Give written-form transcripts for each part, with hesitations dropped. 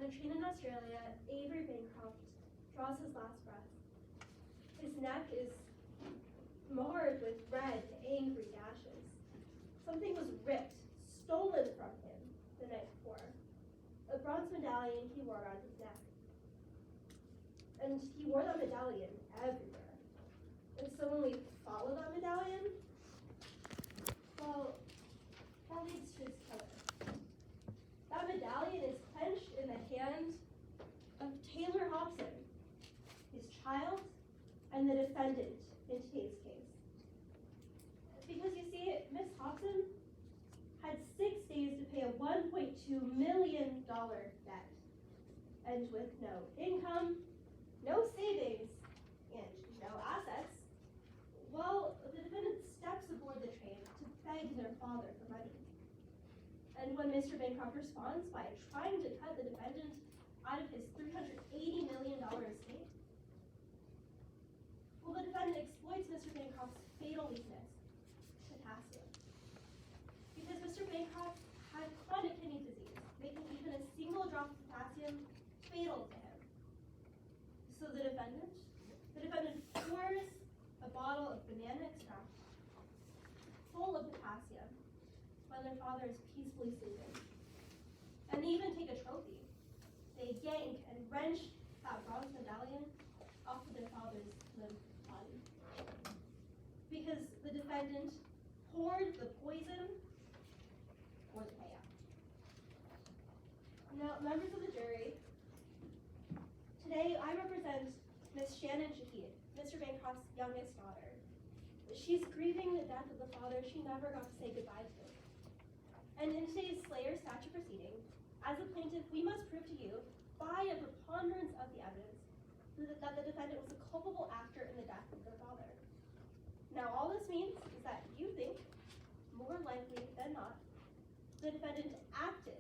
the train in Australia, Avery Bancroft draws his last breath. His neck is marred with red, angry gashes. Something was ripped, stolen from him the night before. A bronze medallion he wore around his neck. And he wore that medallion everywhere. And so when we follow that medallion, well, that leads to his killer. That medallion is clenched in the hand of Taylor Hobson, his child, and the defendant in today's case. Because you see, Miss Hobson had 6 days to pay a $1.2 million debt. And with no income, no savings, and no assets, well, the defendant steps aboard the train to beg their father for money. And when Mr. Bancroft responds by trying to cut the defendant out of his $380 million estate, well, the defendant exploits Mr. Bancroft's fatal weakness, potassium. Because Mr. Bancroft had chronic kidney disease, making even a single drop of potassium fatal to him. So the defendant pours a bottle of banana extract full of potassium when their father is peacefully sleeping. And they even take a trophy. They yank and wrench that bronze medallion off of their father's limp body. Because the defendant poured the poison for the payout. Now, members of the jury, today I represent Miss Shannon Shahid, Mr. Bancroft's youngest daughter. She's grieving the death of the father she never got to say goodbye to. And in today's Slayer statute proceeding, as a plaintiff, we must prove to you, by a preponderance of the evidence, that the defendant was a culpable actor in the death of their father. Now, all this means is that you think, more likely than not, the defendant acted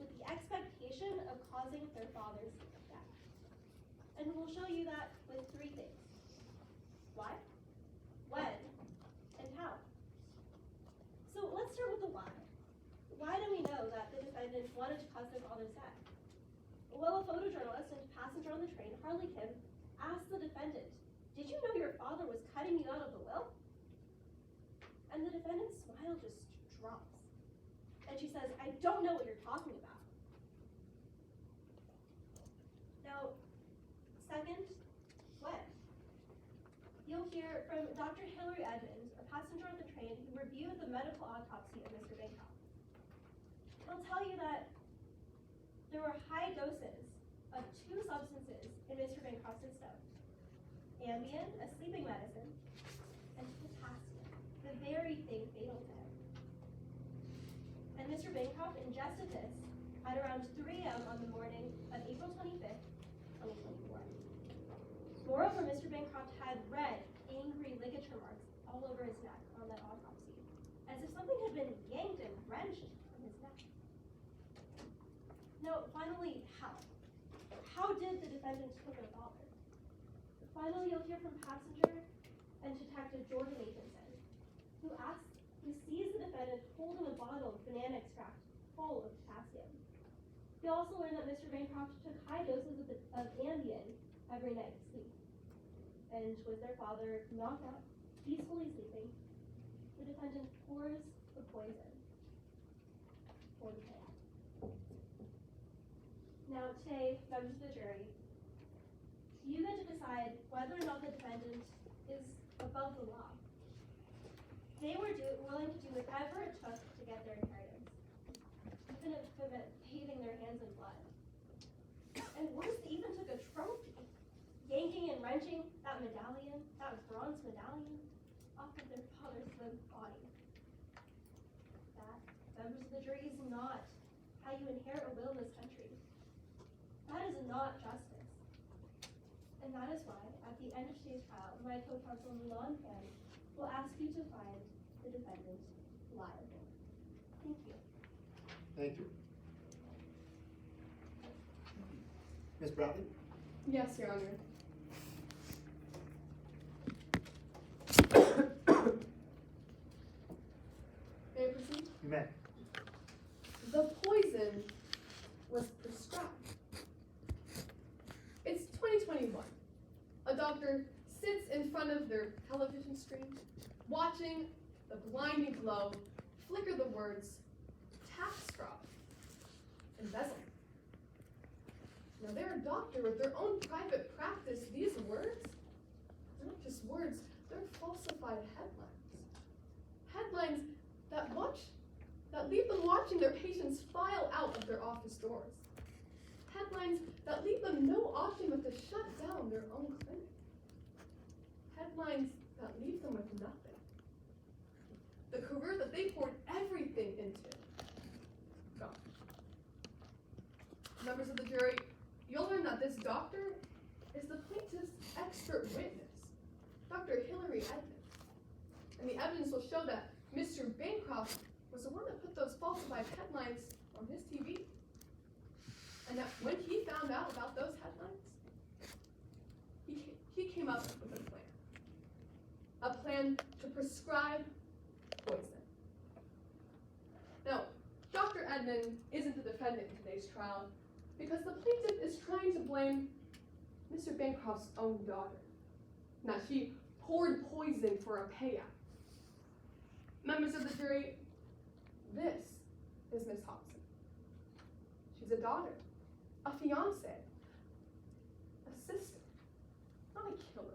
with the expectation of causing their father's death. And we'll show you that with 3 things. Why, when, and how. So let's start with the why. Why do we know that the defendant wanted to cause their father's death? Well, a photojournalist and passenger on the train, Harley Kim, asked the defendant, "Did you know your father was cutting you out of the will?" And the defendant's smile just drops. And she says, "I don't know what you're talking about." Now, second, when? You'll hear from Dr. Hillary Edmonds, a passenger on the train who reviewed the medical autopsy of Mr. Bancroft. He'll tell you that there were high doses of 2 substances in Mr. Bancroft's system: Ambien, a sleeping medicine, and potassium, the very thing fatal to him. And Mr. Bancroft ingested this at around 3 a.m. on the morning of April 25th, 2024. Moreover, Mr. Bancroft had red, angry ligature marks all over his neck on that autopsy, as if something had been yanked and wrenched from his neck. Now, finally, how? How did the defendant kill their father? Finally, you'll hear from passenger and detective Jordan Nathanson, who sees the defendant holding a bottle of banana extract full of potassium. He also learned that Mr. Bancroft took high doses of Ambien every night to sleep. And with their father knocked out, peacefully sleeping, the defendant pours the poison for the payout. Now, today, members of the jury, you get to decide whether or not the defendant is above the law. They were willing to do whatever it took to get their inheritance, even if it meant bathing their hands in blood. And worse, they even took a trophy, yanking and wrenching that medallion, that bronze medallion, off of their father's limp body. That, members of the jury, is not how you inherit a will in this country. That is not justice. And that is why, at the end of today's trial, my co-counsel Milan Pan will ask you to find the defendant liable. Thank you. Thank you. Ms. Bradley? Yes, Your Honor. May I proceed? You may. The poison was prescribed. 2021, a doctor sits in front of their television screen, watching the blinding glow flicker the words, tax fraud, embezzlement. Now they're a doctor with their own private practice. These words, they're not just words, they're falsified headlines. Headlines that leave them watching their patients file out of their office doors. Headlines that leave them no option but to shut down their own clinic. Headlines that leave them with nothing. The career that they poured everything into, gone. Members of the jury, you'll learn that this doctor is the plaintiff's expert witness, Dr. Hillary Edmonds. And the evidence will show that Mr. Bancroft was the one that put those falsified headlines on his TV. And that when he found out about those headlines, he came up with a plan. A plan to prescribe poison. Now, Dr. Edmond isn't the defendant in today's trial because the plaintiff is trying to blame Mr. Bancroft's own daughter. Now, she poured poison for a payout. Members of the jury, this is Miss Hobson. She's a daughter, a fiance, a sister, not a killer.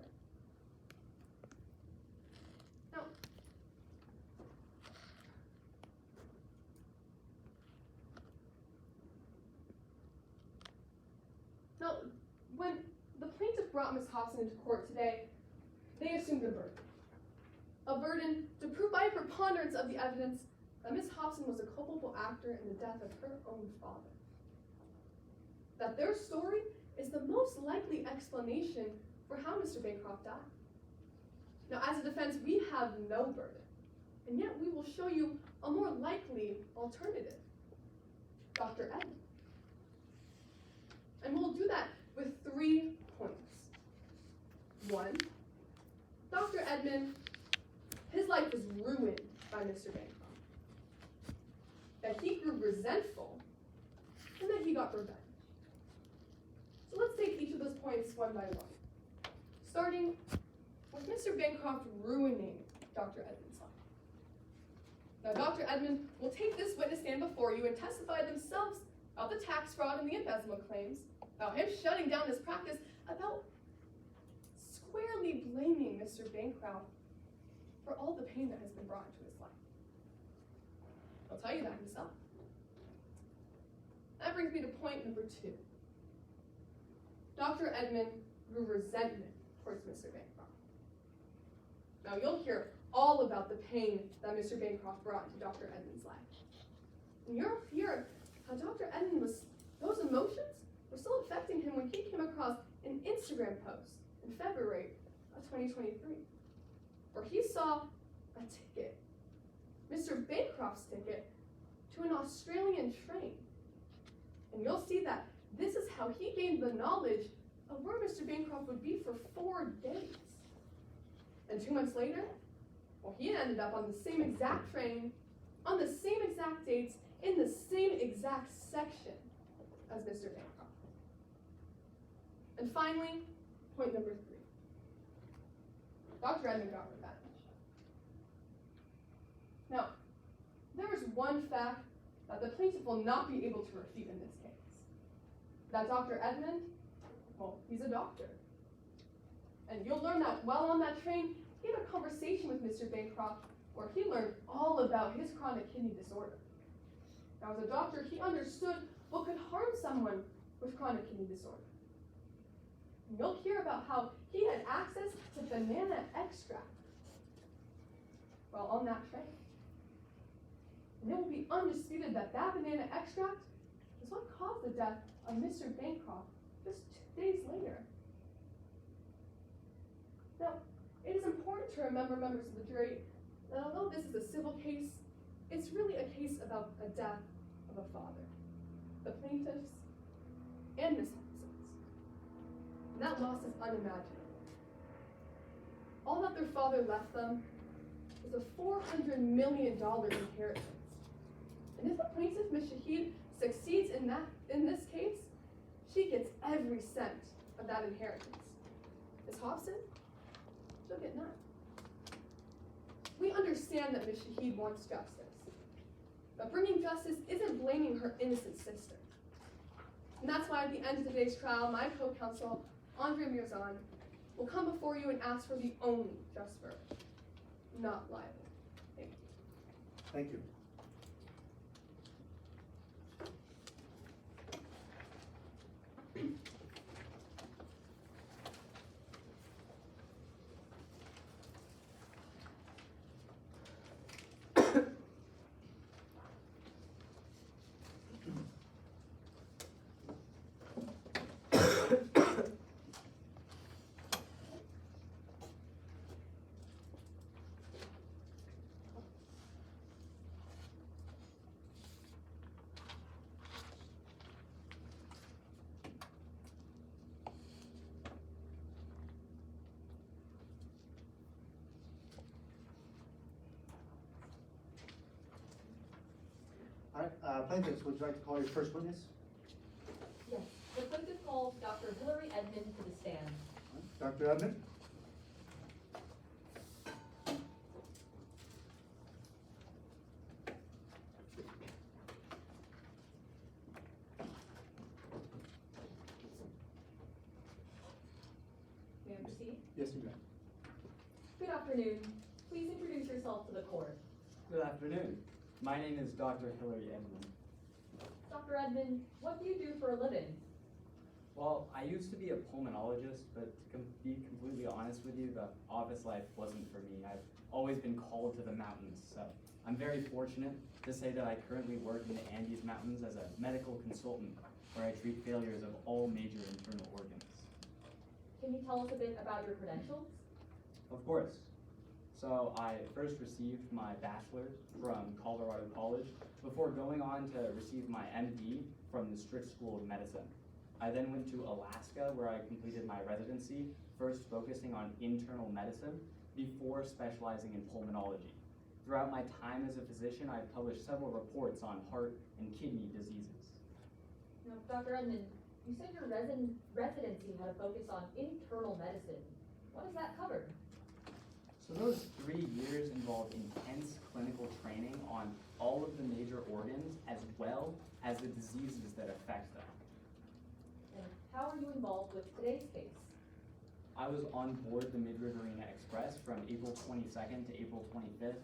Now, when the plaintiff brought Miss Hobson into court today, they assumed a burden. A burden to prove by a preponderance of the evidence that Miss Hobson was a culpable actor in the death of her own father. That their story is the most likely explanation for how Mr. Bancroft died. Now, as a defense, we have no burden, and yet we will show you a more likely alternative, Dr. Edmond. And we'll do that with 3 points. 1, Dr. Edmond, his life was ruined by Mr. Bancroft. That he grew resentful, and that he got revenge. So let's take each of those points one by one. Starting with Mr. Bancroft ruining Dr. Edmond's life. Now, Dr. Edmond will take this witness stand before you and testify themselves about the tax fraud and the embezzlement claims, about him shutting down his practice, about squarely blaming Mr. Bancroft for all the pain that has been brought into his life. He'll tell you that himself. That brings me to point number 2. Dr. Edmond grew resentment towards Mr. Bancroft. Now, you'll hear all about the pain that Mr. Bancroft brought into Dr. Edmond's life. And you'll hear how Dr. Edmond those emotions were still affecting him when he came across an Instagram post in February of 2023, where he saw a ticket, Mr. Bancroft's ticket, to an Australian train. And you'll see that this is how he gained the knowledge of where Mr. Bancroft would be for 4 days. And 2 months later, well, he ended up on the same exact train, on the same exact dates, in the same exact section as Mr. Bancroft. And finally, point number 3. Dr. Edmond got revenge. Now, there is one fact that the plaintiff will not be able to refute in this case. That Dr. Edmond, well, he's a doctor. And you'll learn that while on that train, he had a conversation with Mr. Bancroft where he learned all about his chronic kidney disorder. Now, as a doctor, he understood what could harm someone with chronic kidney disorder. And you'll hear about how he had access to banana extract while on that train. And it will be undisputed that that banana extract is what caused the death of Mr. Bancroft just 2 days later. Now, it is important to remember, members of the jury, that although this is a civil case, it's really a case about a death of a father. The plaintiff's and Miss Hobson's. And that loss is unimaginable. All that their father left them was a $400 million inheritance. And if the plaintiff, Ms. Shahid, succeeds in this case, she gets every cent of that inheritance. Ms. Hobson, she'll get none. We understand that Ms. Shahid wants justice, but bringing justice isn't blaming her innocent sister. And that's why at the end of today's trial, my co-counsel, Andre Mirzan, will come before you and ask for the only just verdict, not liable. Thank you. Thank you. All right, plaintiffs, would you like to call your first witness? Yes, the plaintiff calls Dr. Hillary Edmond to the stand. Dr. Edmond? May I proceed? Yes, you may. Good afternoon. Please introduce yourself to the court. Good afternoon. My name is Dr. Hillary Edmond. Dr. Edmond, what do you do for a living? Well, I used to be a pulmonologist, but to be completely honest with you, the office life wasn't for me. I've always been called to the mountains, so I'm very fortunate to say that I currently work in the Andes Mountains as a medical consultant, where I treat failures of all major internal organs. Can you tell us a bit about your credentials? Of course. So I first received my bachelor's from Colorado College before going on to receive my MD from the Strict School of Medicine. I then went to Alaska where I completed my residency, first focusing on internal medicine before specializing in pulmonology. Throughout my time as a physician, I've published several reports on heart and kidney diseases. Now, Dr. Edmond, you said your residency had a focus on internal medicine. What does that cover? So those 3 years involved intense clinical training on all of the major organs as well as the diseases that affect them. And how are you involved with today's case? I was on board the Mid-Riverina Express from April 22nd to April 25th,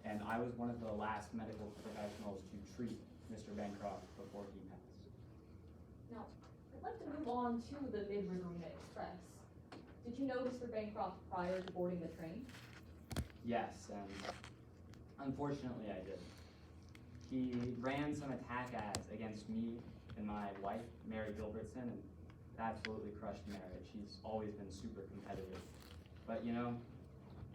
and I was one of the last medical professionals to treat Mr. Bancroft before he passed. Now, I'd like to move on to the Mid-Riverina Express. Did you know Mr. Bancroft prior to boarding the train? Yes, and unfortunately I did. He ran some attack ads against me and my wife, Mary Gilbertson, and it absolutely crushed marriage. She's always been super competitive. But you know,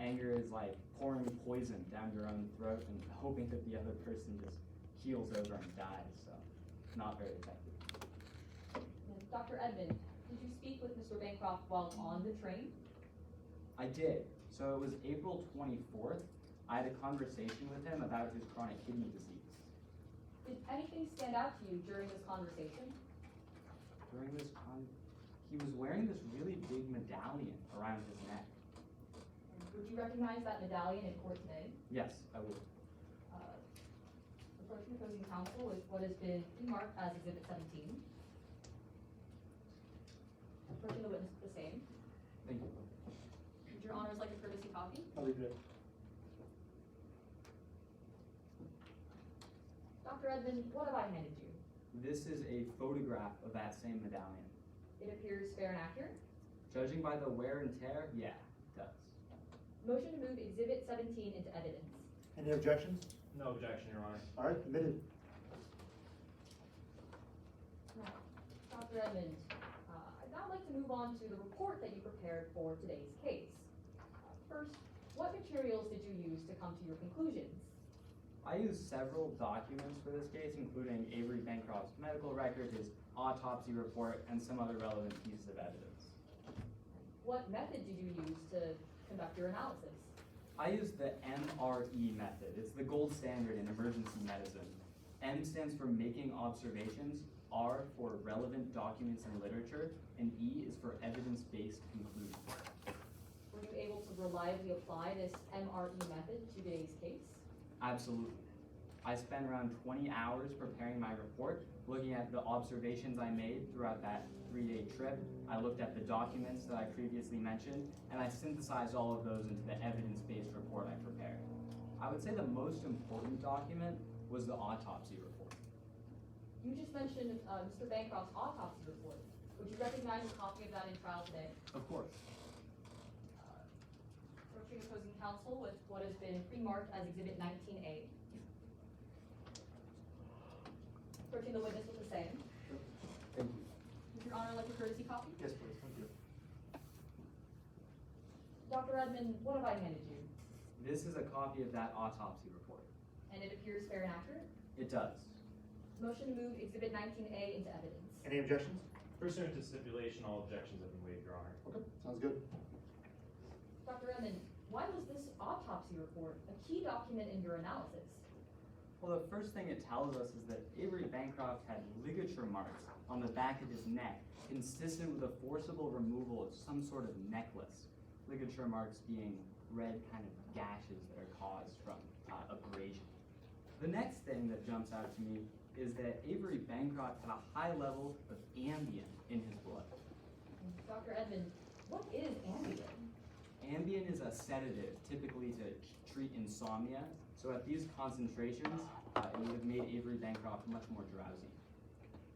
anger is like pouring poison down your own throat and hoping that the other person just keels over and dies, so not very effective. And Dr. Edmond, did you speak with Mr. Bancroft while on the train? I did. So it was April 24th. I had a conversation with him about his chronic kidney disease. Did anything stand out to you during this conversation? During this he was wearing this really big medallion around his neck. And would you recognize that medallion in court today? Yes, I would. Approaching opposing counsel with what has been marked as Exhibit 17. Approaching the witness the same. Thank you. Would your honors like a courtesy copy? I'll leave it. Dr. Edmond, what have I handed you? This is a photograph of that same medallion. It appears fair and accurate. Judging by the wear and tear, yeah, it does. Motion to move Exhibit 17 into evidence. Any objections? No objection, Your Honor. All right, admitted. Now, Dr. Edmond, I'd now like to move on to the report that you prepared for today's case. First, what materials did you use to come to your conclusions? I used several documents for this case, including Avery Bancroft's medical record, his autopsy report, and some other relevant pieces of evidence. What method did you use to conduct your analysis? I used the MRE method. It's the gold standard in emergency medicine. M stands for making observations, R for relevant documents and literature, and E is for evidence-based conclusion. Were you able to reliably apply this MRE method to today's case? Absolutely. I spent around 20 hours preparing my report, looking at the observations I made throughout that 3-day trip. I looked at the documents that I previously mentioned, and I synthesized all of those into the evidence-based report I prepared. I would say the most important document was the autopsy report. You just mentioned Mr. Bancroft's autopsy report. Would you recognize a copy of that in trial today? Of course. Approaching opposing counsel with what has been pre-marked as Exhibit 19A. Approaching the witness with the same. Thank you. Would Your Honor like a courtesy copy? Yes, please, thank you. Dr. Edmond, what have I handed you? This is a copy of that autopsy report. And it appears fair and accurate? It does. Motion to move Exhibit 19A into evidence. Any objections? Pursuant to stipulation, all objections have been waived, Your Honor. Okay, sounds good. Dr. Edmond, why was this autopsy report a key document in your analysis? Well, the first thing it tells us is that Avery Bancroft had ligature marks on the back of his neck, consistent with a forcible removal of some sort of necklace. Ligature marks being red kind of gashes that are caused from abrasion. The next thing that jumps out to me is that Avery Bancroft had a high level of Ambien in his blood. Dr. Edmond, what is Ambien? Ambien is a sedative, typically to treat insomnia. So at these concentrations, it would have made Avery Bancroft much more drowsy.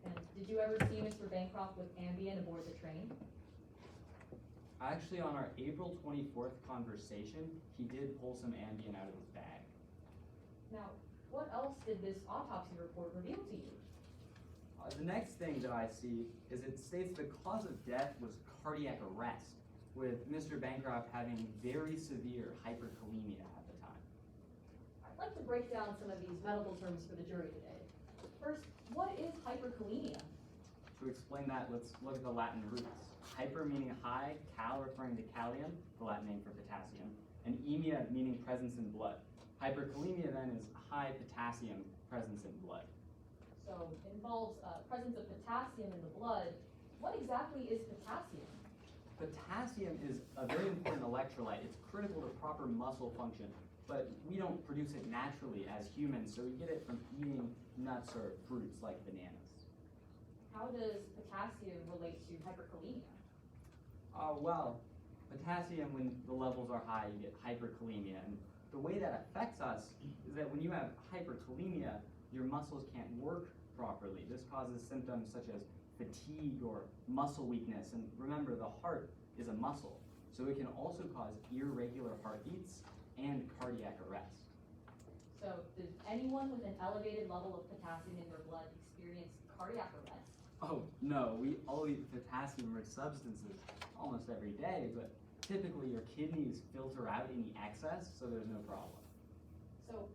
And did you ever see Mr. Bancroft with Ambien aboard the train? Actually, on our April 24th conversation, he did pull some Ambien out of his bag. Now, what else did this autopsy report reveal to you? The next thing that I see is it states the cause of death was cardiac arrest, with Mr. Bancroft having very severe hyperkalemia at the time. I'd like to break down some of these medical terms for the jury today. First, what is hyperkalemia? To explain that, let's look at the Latin roots. Hyper meaning high, cal referring to kalium, the Latin name for potassium, and emia meaning presence in blood. Hyperkalemia then is high potassium presence in blood. So it involves presence of potassium in the blood. What exactly is potassium? Potassium is a very important electrolyte. It's critical to proper muscle function, but we don't produce it naturally as humans, so we get it from eating nuts or fruits like bananas. How does potassium relate to hyperkalemia? Well, potassium, when the levels are high, you get hyperkalemia. And the way that affects us is that when you have hyperkalemia, your muscles can't work properly. This causes symptoms such as fatigue or muscle weakness. And remember, the heart is a muscle, so it can also cause irregular heartbeats and cardiac arrest. So does anyone with an elevated level of potassium in their blood experience cardiac arrest? Oh, no, we all eat potassium-rich substances almost every day, but typically your kidneys filter out any excess, so there's no problem. So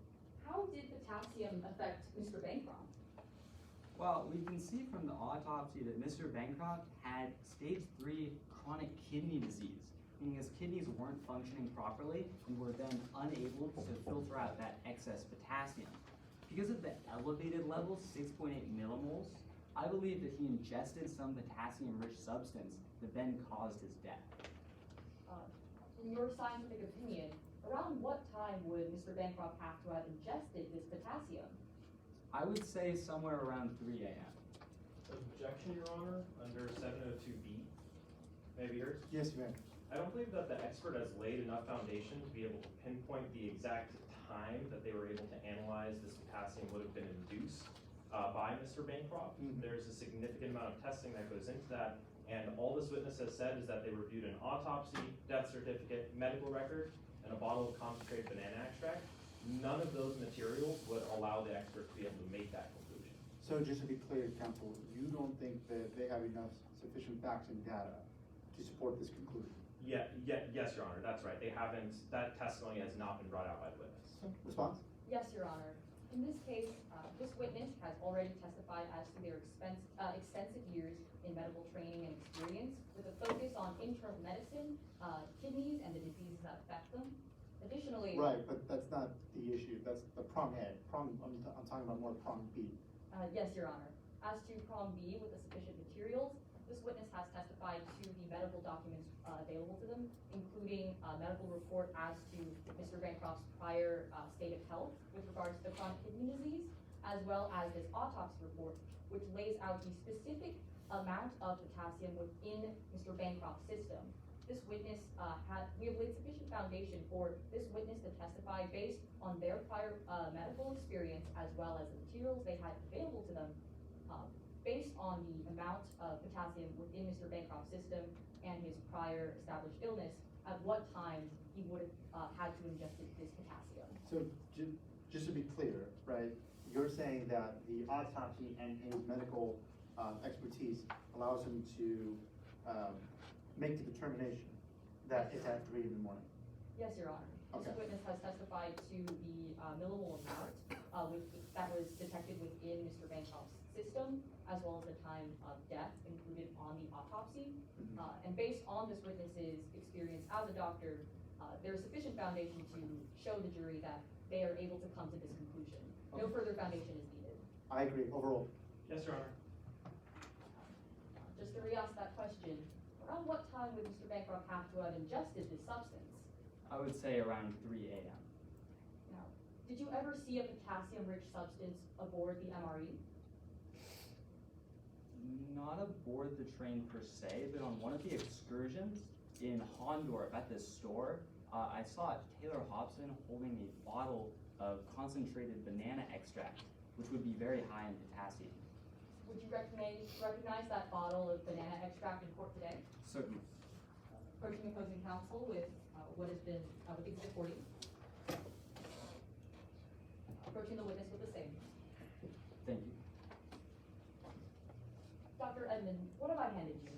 how did potassium affect Mr. Bancroft? Well, we can see from the autopsy that Mr. Bancroft had stage 3 chronic kidney disease, meaning his kidneys weren't functioning properly and were then unable to filter out that excess potassium. Because of the elevated levels, 6.8 millimoles, I believe that he ingested some potassium-rich substance that then caused his death. In your scientific opinion, around what time would Mr. Bancroft have to have ingested this potassium? I would say somewhere around 3 a.m. Objection, Your Honor, under 702B. May I be heard? Yes, you may. I don't believe that the expert has laid enough foundation to be able to pinpoint the exact time that they were able to analyze this potassium would have been induced by Mr. Bancroft. There's a significant amount of testing that goes into that, and all this witness has said is that they reviewed an autopsy, death certificate, medical record, and a bottle of concentrated banana extract. None of those materials would allow the expert to be able to make that conclusion. So just to be clear, counsel, you don't think that they have enough sufficient facts and data to support this conclusion? Yes, Your Honor, that's right. They haven't, that testimony has not been brought out by the witness. Response? Yes, Your Honor. In this case, this witness has already testified as to their extensive years in medical training and experience with a focus on internal medicine, kidneys, and the diseases that affect them. Additionally, Right, but that's not the issue. That's the prong A. I'm talking about more prong B. Yes, Your Honor. As to prong B with the sufficient materials, this witness has testified to the medical documents available to them, including a medical report as to Mr. Bancroft's prior state of health with regards to chronic kidney disease, as well as this autopsy report, which lays out the specific amount of potassium within Mr. Bancroft's system. This witness we have laid sufficient foundation for this witness to testify based on their prior medical experience, as well as the materials they had available to them, based on the amount of potassium within Mr. Bancroft's system and his prior established illness, at what time he would have had to ingest this potassium. So just to be clear, right, you're saying that the autopsy and his medical expertise allows him to make the determination that it's at 3 in the morning? Yes, Your Honor. Okay. This witness has testified to the millimole amount that was detected within Mr. Bancroft's system, as well as the time of death included on the autopsy. And based on this witness's experience as a doctor, there is sufficient foundation to show the jury that they are able to come to this conclusion. No Okay. further foundation is needed. I agree, overall. Yes, Your Honor. Just to re-ask that question, around what time would Mr. Bancroft have to have ingested this substance? I would say around 3 a.m. Now, did you ever see a potassium-rich substance aboard the MRE? Not aboard the train per se, but on one of the excursions in Hondorf at this store, I saw Taylor Hobson holding a bottle of concentrated banana extract, which would be very high in potassium. Would you recognize that bottle of banana extract in court today? Certainly. Approaching opposing counsel with what has been, with Exhibit 40. Approaching the witness with the same. Thank you. Dr. Edmond, what have I handed you?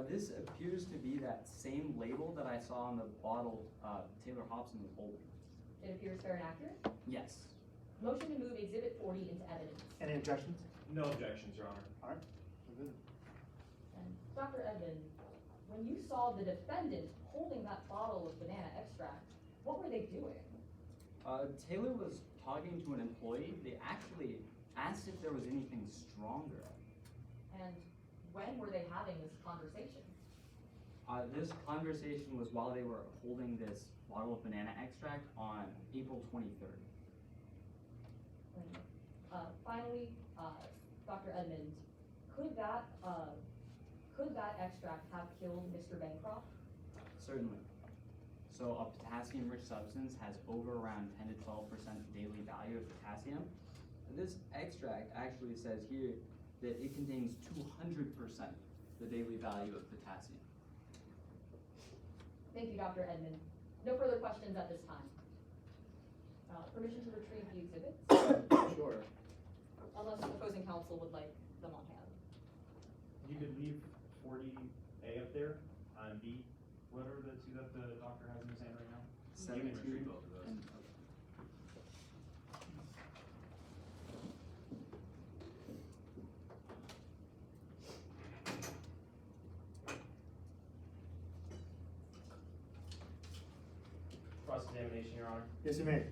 This appears to be that same label that I saw on the bottle Taylor Hobson was holding. It appears fair and accurate. Yes. Motion to move Exhibit 40 into evidence. Any objections? No objections, Your Honor. All right, we're good. And Dr. Edmond, when you saw the defendant holding that bottle of banana extract, what were they doing? Taylor was talking to an employee. They actually asked if there was anything stronger. And when were they having this conversation? This conversation was while they were holding this bottle of banana extract on April 23rd. And, finally, Dr. Edmond, could that extract have killed Mr. Bancroft? Certainly. So a potassium-rich substance has over around 10 to 12% daily value of potassium. This extract actually says here that it contains 200% the daily value of potassium. Thank you, Dr. Edmond. No further questions at this time. Permission to retrieve the exhibits, Sure. unless the opposing counsel would like them on hand. You could leave 40A up there on B. What are the two that the doctor has in his hand right now? You can 17 retrieve both of those. and Cross-examination, Your Honor. Yes, you may.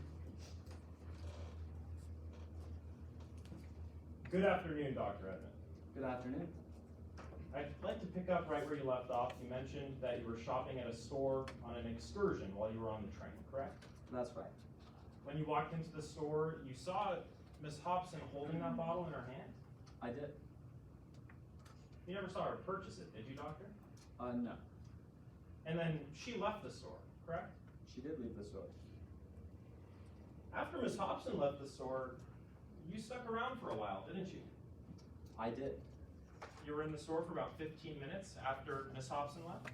Good afternoon, Dr. Edmond. Good afternoon. I'd like to pick up right where you left off. You mentioned that you were shopping at a store on an excursion while you were on the train, correct? That's right. When you walked into the store, you saw Miss Hobson holding that bottle in her hand. I did. You never saw her purchase it, did you, doctor? No. And then she left the store, correct? She did leave the store. After Miss Hobson left the store, you stuck around for a while, didn't you? I did. You were in the store for about 15 minutes after Miss Hobson left?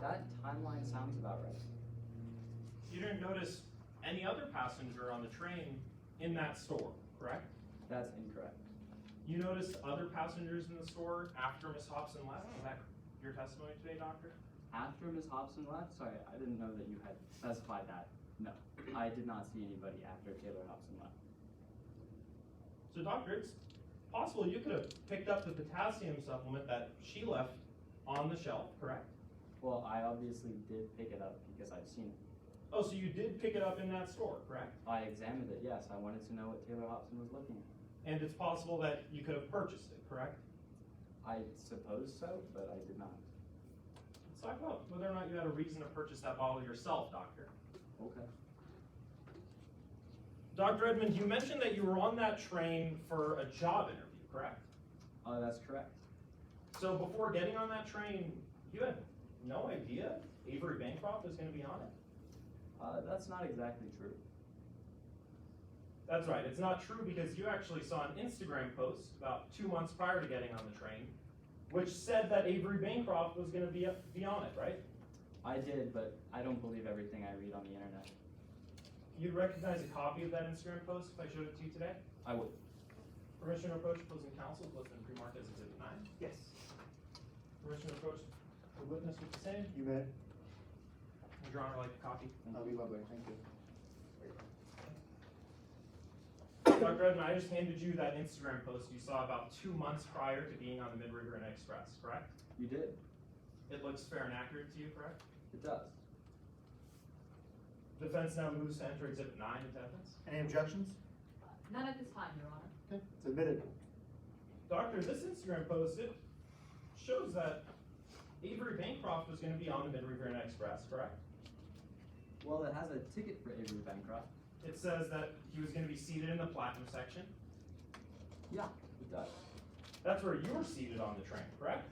That timeline sounds about right. You didn't notice any other passenger on the train in that store, correct? That's incorrect. You noticed other passengers in the store after Miss Hobson left? Is that your testimony today, doctor? After Ms. Hobson left? Sorry, I didn't know that you had specified that. No, I did not see anybody after Taylor Hobson left. So doctor, it's possible you could have picked up the potassium supplement that she left on the shelf, correct? Well, I obviously did pick it up because I've seen it. Oh, so you did pick it up in that store, correct? I examined it, yes. I wanted to know what Taylor Hobson was looking at. And it's possible that you could have purchased it, correct? I suppose so, but I did not. Let's talk about whether or not you had a reason to purchase that bottle yourself, doctor. Okay. Dr. Edmond, you mentioned that you were on that train for a job interview, correct? That's correct. So before getting on that train, you had no idea Avery Bancroft was going to be on it? That's not exactly true. That's right, it's not true because you actually saw an Instagram post about 2 months prior to getting on the train, which said that Avery Bancroft was going to be on it, right? I did, but I don't believe everything I read on the internet. You'd recognize a copy of that Instagram post if I showed it to you today? I would. Permission to approach opposing counsel is listed and pre-marked as Exhibit 9. Yes. Permission to approach the witness with the same. You may. Would Your Honor like a copy? That'll be lovely, thank you. Dr. Edmond, I just handed you that Instagram post you saw about 2 months prior to being on the Mid-River and Express, correct? You did. It looks fair and accurate to you, correct? It does. Defense now moves to enter Exhibit 9 into evidence. Any objections? None at this time, Your Honor. Okay, it's admitted. Doctor, this Instagram post, it shows that Avery Bancroft was going to be on the Mid-River and Express, correct? Well, it has a ticket for Avery Bancroft. It says that he was going to be seated in the platinum section. Yeah, it does. That's where you were seated on the train, correct?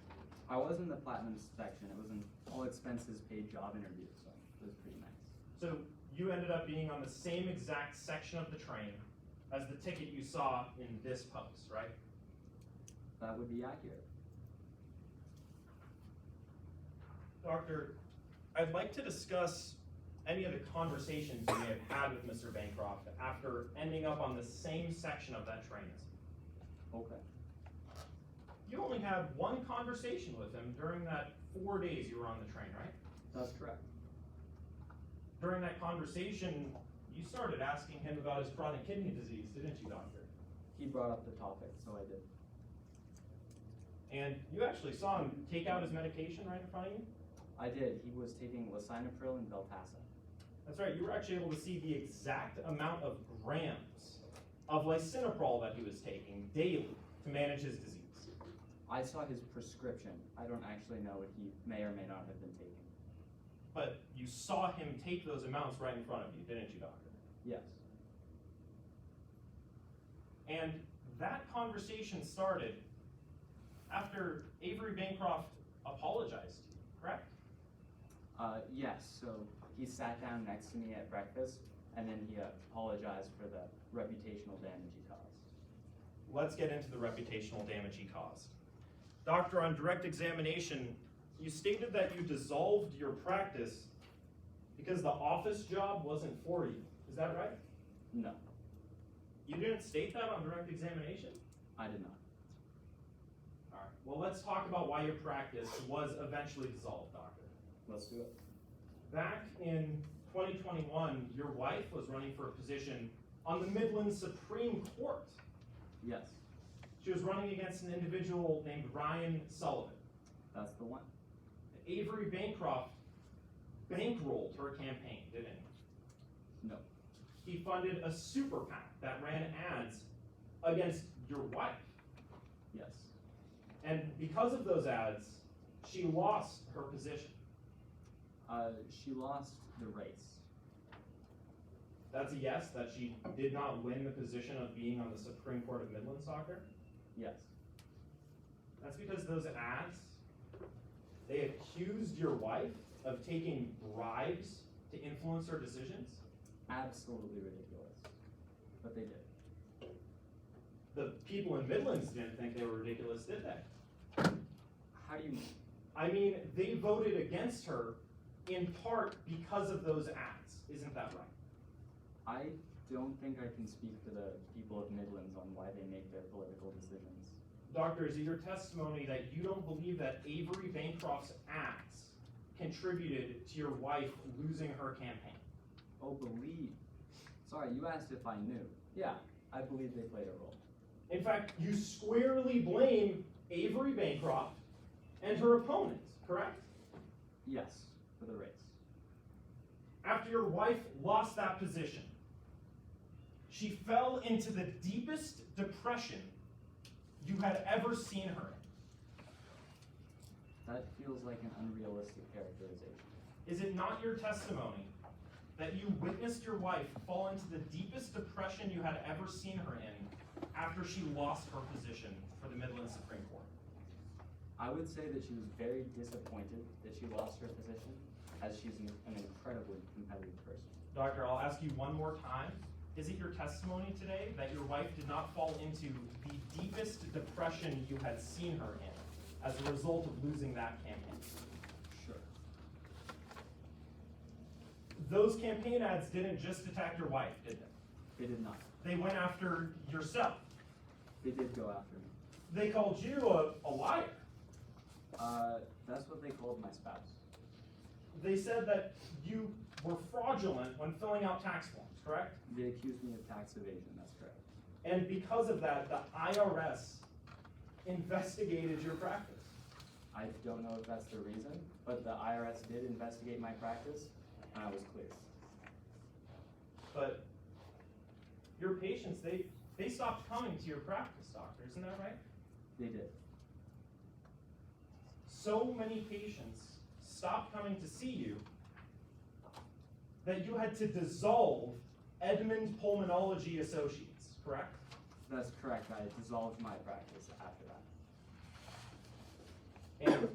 I was in the platinum section. It was an all expenses paid job interview, so it was pretty nice. So you ended up being on the same exact section of the train as the ticket you saw in this post, right? That would be accurate. Doctor, I'd like to discuss any of the conversations you may have had with Mr. Bancroft after ending up on the same section of that train as him. Okay. You only had one conversation with him during that 4 days you were on the train, right? That's correct. During that conversation, you started asking him about his chronic kidney disease, didn't you, doctor? He brought up the topic, so I did. And you actually saw him take out his medication right in front of you? I did. He was taking lisinopril and Veltassa. That's right, you were actually able to see the exact amount of grams of lisinopril that he was taking daily to manage his disease. I saw his prescription. I don't actually know what he may or may not have been taking. But you saw him take those amounts right in front of you, didn't you, doctor? Yes. And that conversation started after Avery Bancroft apologized to you, correct? Yes, so he sat down next to me at breakfast, and then he apologized for the reputational damage he caused. Let's get into the reputational damage he caused. Doctor, on direct examination, you stated that you dissolved your practice because the office job wasn't for you. Is that right? No, You didn't state that on direct examination? I did not. All right. Well, let's talk about why your practice was eventually dissolved, doctor. Let's do it. Back in 2021, your wife was running for a position on the Midland Supreme Court. Yes, She was running against an individual named Ryan Sullivan. that's the one. Avery Bancroft bankrolled her campaign, didn't he? No. He funded a super PAC that ran ads against your wife. Yes. And because of those ads, she lost her position. She lost the race. That's a yes, that she did not win the position of being on the Supreme Court of Midland Soccer. Yes. That's because those ads, they accused your wife of taking bribes to influence her decisions. Absolutely ridiculous. But they did. The people in Midlands didn't think they were ridiculous, did they? How do you mean? I mean, they voted against her in part because of those ads. Isn't that right? I don't think I can speak for the people of Midlands on why they make their political decisions. Doctor, is it your testimony that you don't believe that Avery Bancroft's ads contributed to your wife losing her campaign? Oh, believe. Sorry, you asked if I knew. Yeah, I believe they played a role. In fact, you squarely blame Avery Bancroft and her opponent, correct? Yes, for the race. After your wife lost that position, she fell into the deepest depression depression you had ever seen her in. That feels like an unrealistic characterization. Is it not your testimony that you witnessed your wife fall into the deepest depression you had ever seen her in after she lost her position for the Midland Supreme Court? I would say that she was very disappointed that she lost her position, as she's an incredibly competitive person. Doctor, I'll ask you one more time. Is it your testimony today that your wife did not fall into the deepest depression you had seen her in as a result of losing that campaign? Sure. Those campaign ads didn't just attack your wife, did they? They did not. They went after yourself. They did go after me. They called you a liar. That's what they called my spouse. They said that you were fraudulent when filling out tax forms, correct? They accused me of tax evasion, that's correct. And because of that, the IRS investigated your practice. I don't know if that's the reason, but the IRS did investigate my practice, and I was clear. But your patients, they stopped coming to your practice, doctor, isn't that right? They did. So many patients stopped coming to see you that you had to dissolve Edmund Pulmonology Associates, correct? That's correct. I dissolved my practice after that. And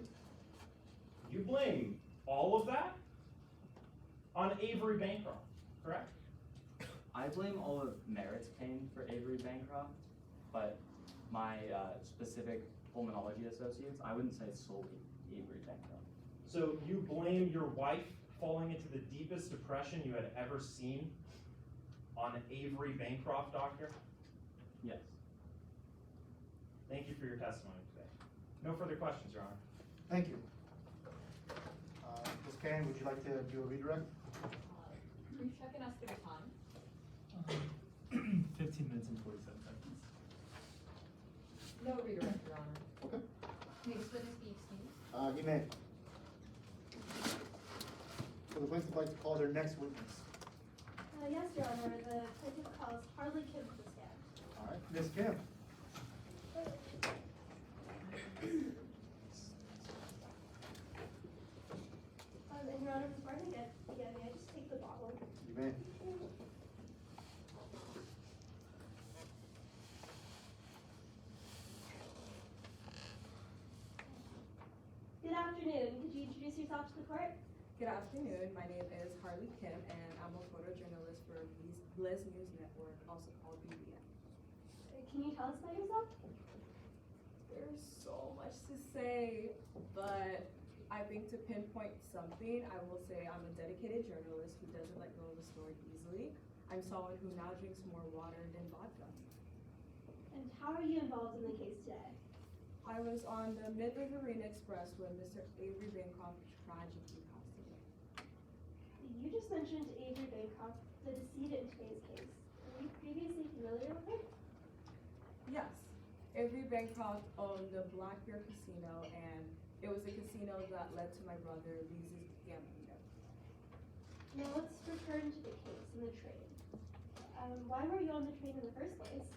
you blame all of that on Avery Bancroft, correct? I blame all of Merritt's pain for Avery Bancroft, but my specific pulmonology associates, I wouldn't say solely Avery Bancroft. So you blame your wife falling into the deepest depression you had ever seen on Avery Bancroft, doctor? Yes. Thank you for your testimony today. No further questions, Your Honor. Thank you. Ms. Kane, would you like to do a redirect? Are you checking us through the time? 15 minutes and 47 seconds. No redirect, Your Honor. Okay. May this witness be excused? You may. So the plaintiff would like to call their next witness. Yes, Your Honor, the plaintiff calls Harley Kim to the stand. All right, Ms. Kim. And Your Honor, before I begin, may I just take the bottle? You may. Good afternoon. Could you introduce yourself to the court? Good afternoon. My name is Harley Kim, and I'm a photojournalist for Bliss News Network, also called BBN. Can you tell us about yourself? There's so much to say, but I think to pinpoint something, I will say I'm a dedicated journalist who doesn't let go of a story easily. I'm someone who now drinks more water than vodka. And how are you involved in the case today? I was on the Midland Marine Express when Mr. Avery Bancroft tragically passed away. You just mentioned Avery Bancroft, the decedent in today's case. Were you previously familiar with her? Yes. Avery Bancroft owned the Black Bear Casino, and it was a casino that led to my brother Lisa's gambling debt. Now let's return to the case and the train. Why were you on the train in the first place?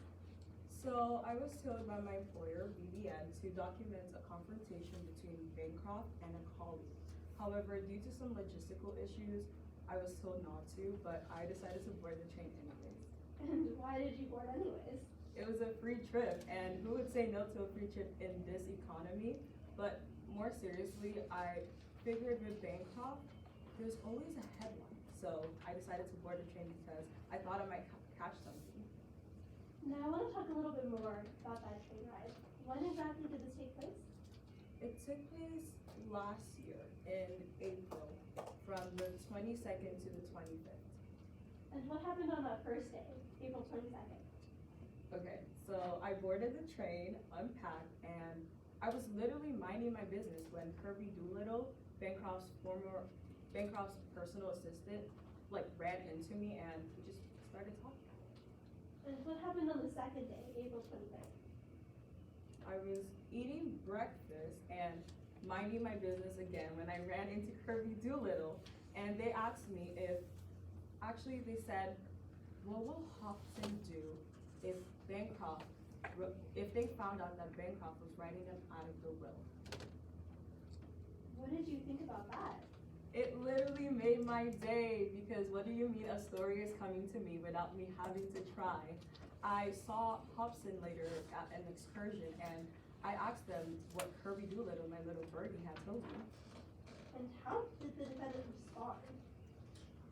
So I was told by my employer, BBN, to document a confrontation between Bancroft and a colleague. However, due to some logistical issues, I was told not to, but I decided to board the train anyways. And why did you board anyways? It was a free trip, and who would say no to a free trip in this economy? But more seriously, I figured with Bancroft, there's always a headline. So I decided to board the train because I thought I might catch something. Now I want to talk a little bit more about that train ride. When exactly did this take place? It took place last year in April, from the 22nd to the 25th. And what happened on that first day, April 22nd? Okay, so I boarded the train, unpacked, and I was literally minding my business when Kirby Doolittle, Bancroft's personal assistant, ran into me and we just started talking. And what happened on the second day, April 23rd? I was eating breakfast and minding my business again when I ran into Kirby Doolittle, and they asked me they said, what will Hobson do if Bancroft if they found out that Bancroft was writing them out of the will. What did you think about that? It literally made my day because what do you mean a story is coming to me without me having to try? I saw Hobson later at an excursion and I asked them what Kirby Doolittle, my little birdie, had told me. And how did the defendant respond?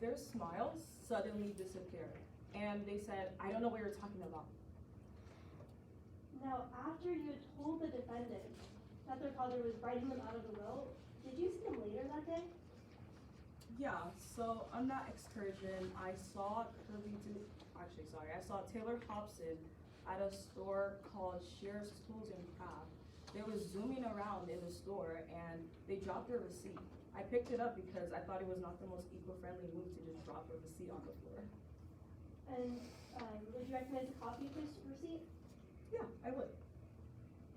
Their smiles suddenly disappeared and they said, I don't know what you're talking about. Now, after you had told the defendant that their father was writing them out of the will, did you see him later that day? Yeah, so on that excursion, I saw I saw Taylor Hobson at a store called Shear's Tools and Craft. They were zooming around in the store and they dropped their receipt. I picked it up because I thought it was not the most eco-friendly move to just drop a receipt on the floor. And would you recognize a copy of this receipt? Yeah, I would.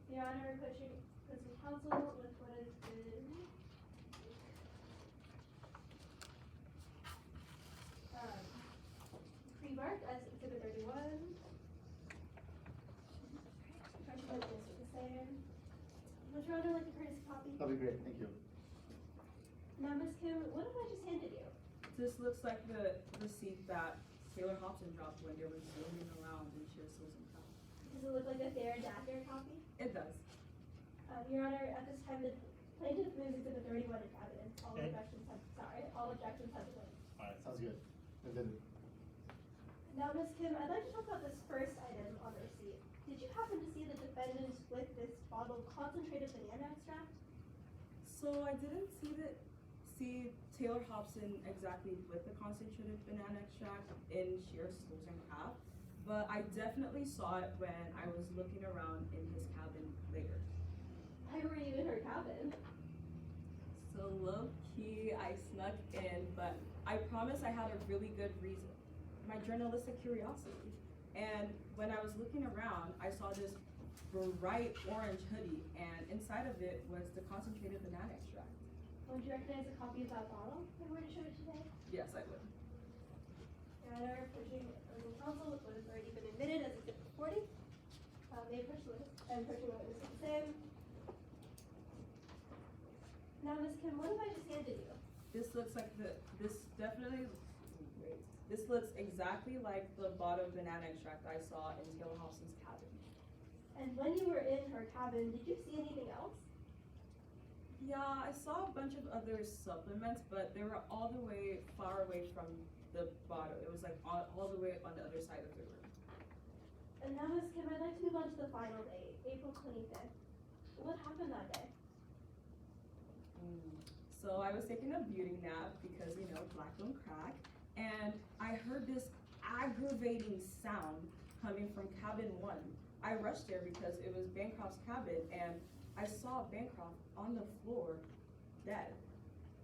Your Honor, pushing counsel with what has been pre-marked as Exhibit 31. Would Your Honor like a courtesy copy? That'd be great, thank you. Now, Ms. Kim, what have I just handed you? This looks like the receipt that Taylor Hobson dropped when they were zooming around in Shear's Tools and Craft. Does it look like a fair and accurate copy? It does. Your Honor, at this time, the plaintiff moves Exhibit 31 into evidence. All Okay. objections have been waived. Alright, sounds good. And then, Now, Ms. Kim, I'd like to talk about this first item on the receipt. Did you happen to see the defendant with this bottle of concentrated banana extract? So I didn't see Taylor Hobson exactly with the concentrated banana extract in Shear's Tools and Craft, but I definitely saw it when I was looking around in his cabin later. Why were you in her cabin? So low key, I snuck in, but I promise I had a really good reason. My journalistic curiosity. And when I was looking around, I saw this bright orange hoodie, and inside of it was the concentrated banana extract. Would you recognize a copy of that bottle if I were to show it today? Yes, I would. Your Honor, pushing legal counsel with what has already been admitted as Exhibit 40. May push the witness and pushing the witness to the same. Now, Ms. Kim, what have I just handed you? This looks like this looks exactly like the bottle of banana extract I saw in Taylor Hobson's cabin. And when you were in her cabin, did you see anything else? Yeah, I saw a bunch of other supplements, but they were all the way far away from the bottle. It was like all the way on the other side of the room. And now, Ms. Kim, I'd like to move on to the final date, April 25th. What happened that day? So I was taking a beauty nap because, black don't crack. And I heard this aggravating sound coming from cabin 1. I rushed there because it was Bancroft's cabin and I saw Bancroft on the floor, dead.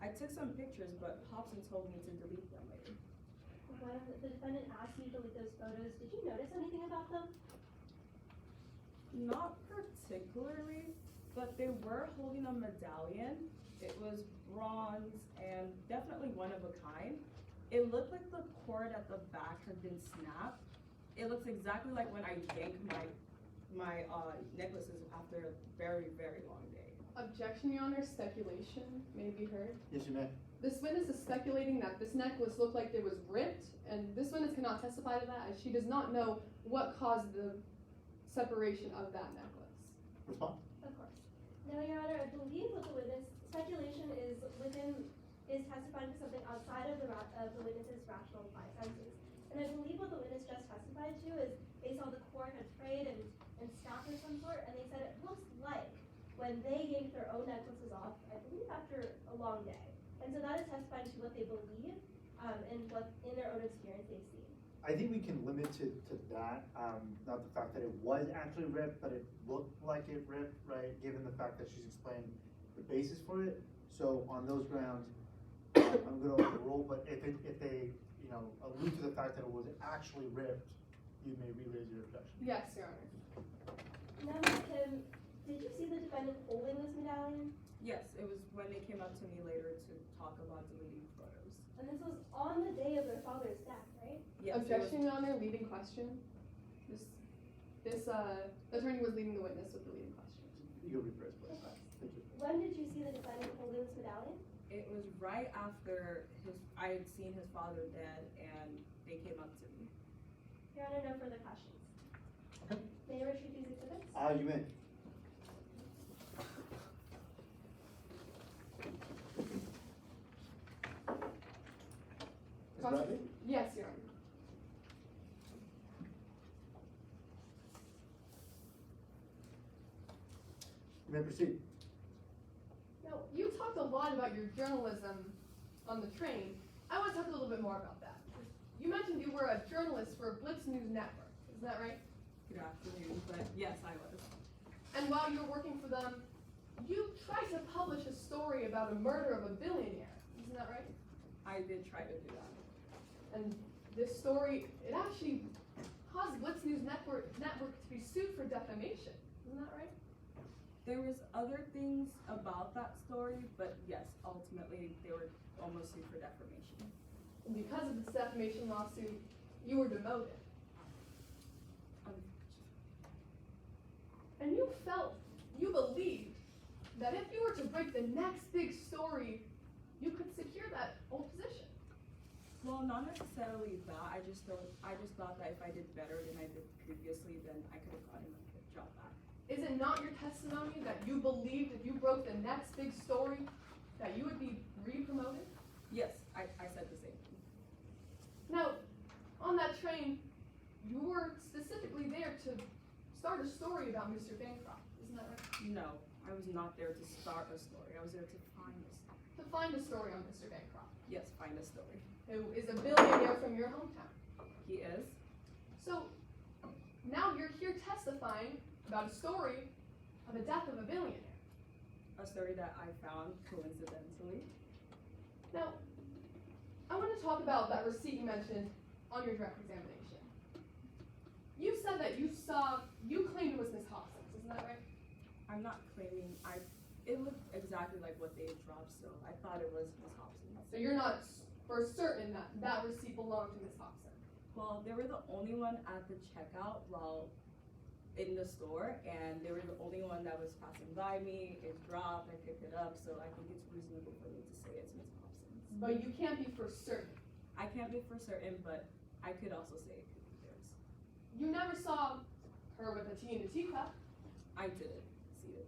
I took some pictures, but Hobson told me to delete them later. When the defendant asked you to delete those photos, did you notice anything about them? Not particularly, but they were holding a medallion. It was bronze and definitely one of a kind. It looked like the cord at the back had been snapped. It looks exactly like when I yank my necklaces after a very, very long day. Objection, Your Honor, speculation may be heard. yes, you may. This witness is speculating that this necklace looked like it was ripped, and this witness cannot testify to that as she does not know what caused the separation of that necklace. Respond? Of course. Now, Your Honor, I believe what the witness, speculation is testifying to something outside of the witness's rational five senses. And I believe what the witness just testified to is they saw the cord had frayed and snapped of some sort, and they said it looks like when they yanked their own necklaces off, I believe after a long day. And so that is testifying to what they believe and what in their own experience they've seen. I think we can limit to that, not the fact that it was actually ripped, but it looked like it ripped, right? Given the fact that she's explained the basis for it. So on those grounds, I'm gonna overrule, but if they, allude to the fact that it was actually ripped, you may re-raise your objection. Yes, Your Honor. Now, Ms. Kim, did you see the defendant holding this medallion? Yes, it was when they came up to me later to talk about deleting photos. And this was on the day of their father's death, right? Yes, it was- Objection, Your Honor, leading question. this attorney was leading the witness with the leading questions. You go first, please. Thank you. When did you see the defendant holding this medallion? It was right after I had seen his father dead, and they came up to me. Your Honor, no further questions. Okay. May I retrieve these exhibits? You may. Ms. Bradley? Yes, Your Honor. You may proceed. Now, you talked a lot about your journalism on the train. I want to talk a little bit more about that. You mentioned you were a journalist for Blitz News Network, isn't that right? Good afternoon, but yes, I was. And while you were working for them, you tried to publish a story about a murder of a billionaire, isn't that right? I did try to do that. And this story, it actually caused Blitz News Network to be sued for defamation, isn't that right? There was other things about that story, but yes, ultimately they were almost sued for defamation. And because of this defamation lawsuit, you were demoted. And you believed that if you were to break the next big story, you could secure that old position. Well, not necessarily that. I just thought that if I did better than I did previously, then I could have gotten my job back. Is it not your testimony that you believed if you broke the next big story, that you would be re-promoted? Yes, I said the same thing. Now, on that train, you were specifically there to start a story about Mr. Bancroft, isn't that right? No, I was not there to start a story. I was there to find a story. To find a story on Mr. Bancroft, Yes, find a story. who is a billionaire from your hometown. He is. So, now you're here testifying about a story of the death of a billionaire. A story that I found coincidentally. Now, I want to talk about that receipt you mentioned on your direct examination. You said that you claimed it was Miss Hobson's, isn't that right? I'm not claiming it looked exactly like what they had dropped, so I thought it was Miss Hobson. So you're not for certain that that receipt belonged to Miss Hobson. Well, they were the only one at the checkout while in the store, and they were the only one that was passing by me. It dropped, I picked it up, so I think it's reasonable for me to say it's Miss Hobson's. But you can't be for certain. I can't be for certain, but I could also say it could be theirs. You never saw her with a tea in a teacup. I didn't see it.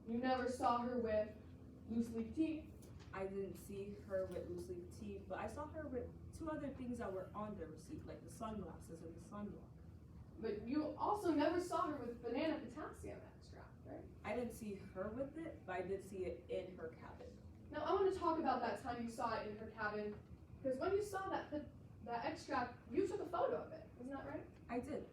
You never saw her with loose leaf tea. I didn't see her with loose leaf tea, but I saw her with two other things that were on the receipt, like the sunglasses and the sunblock. But you also never saw her with banana potassium extract, right? I didn't see her with it, but I did see it in her cabin. Now I want to talk about that time you saw it in her cabin, because when you saw that extract, you took a photo of it, isn't that right? I did.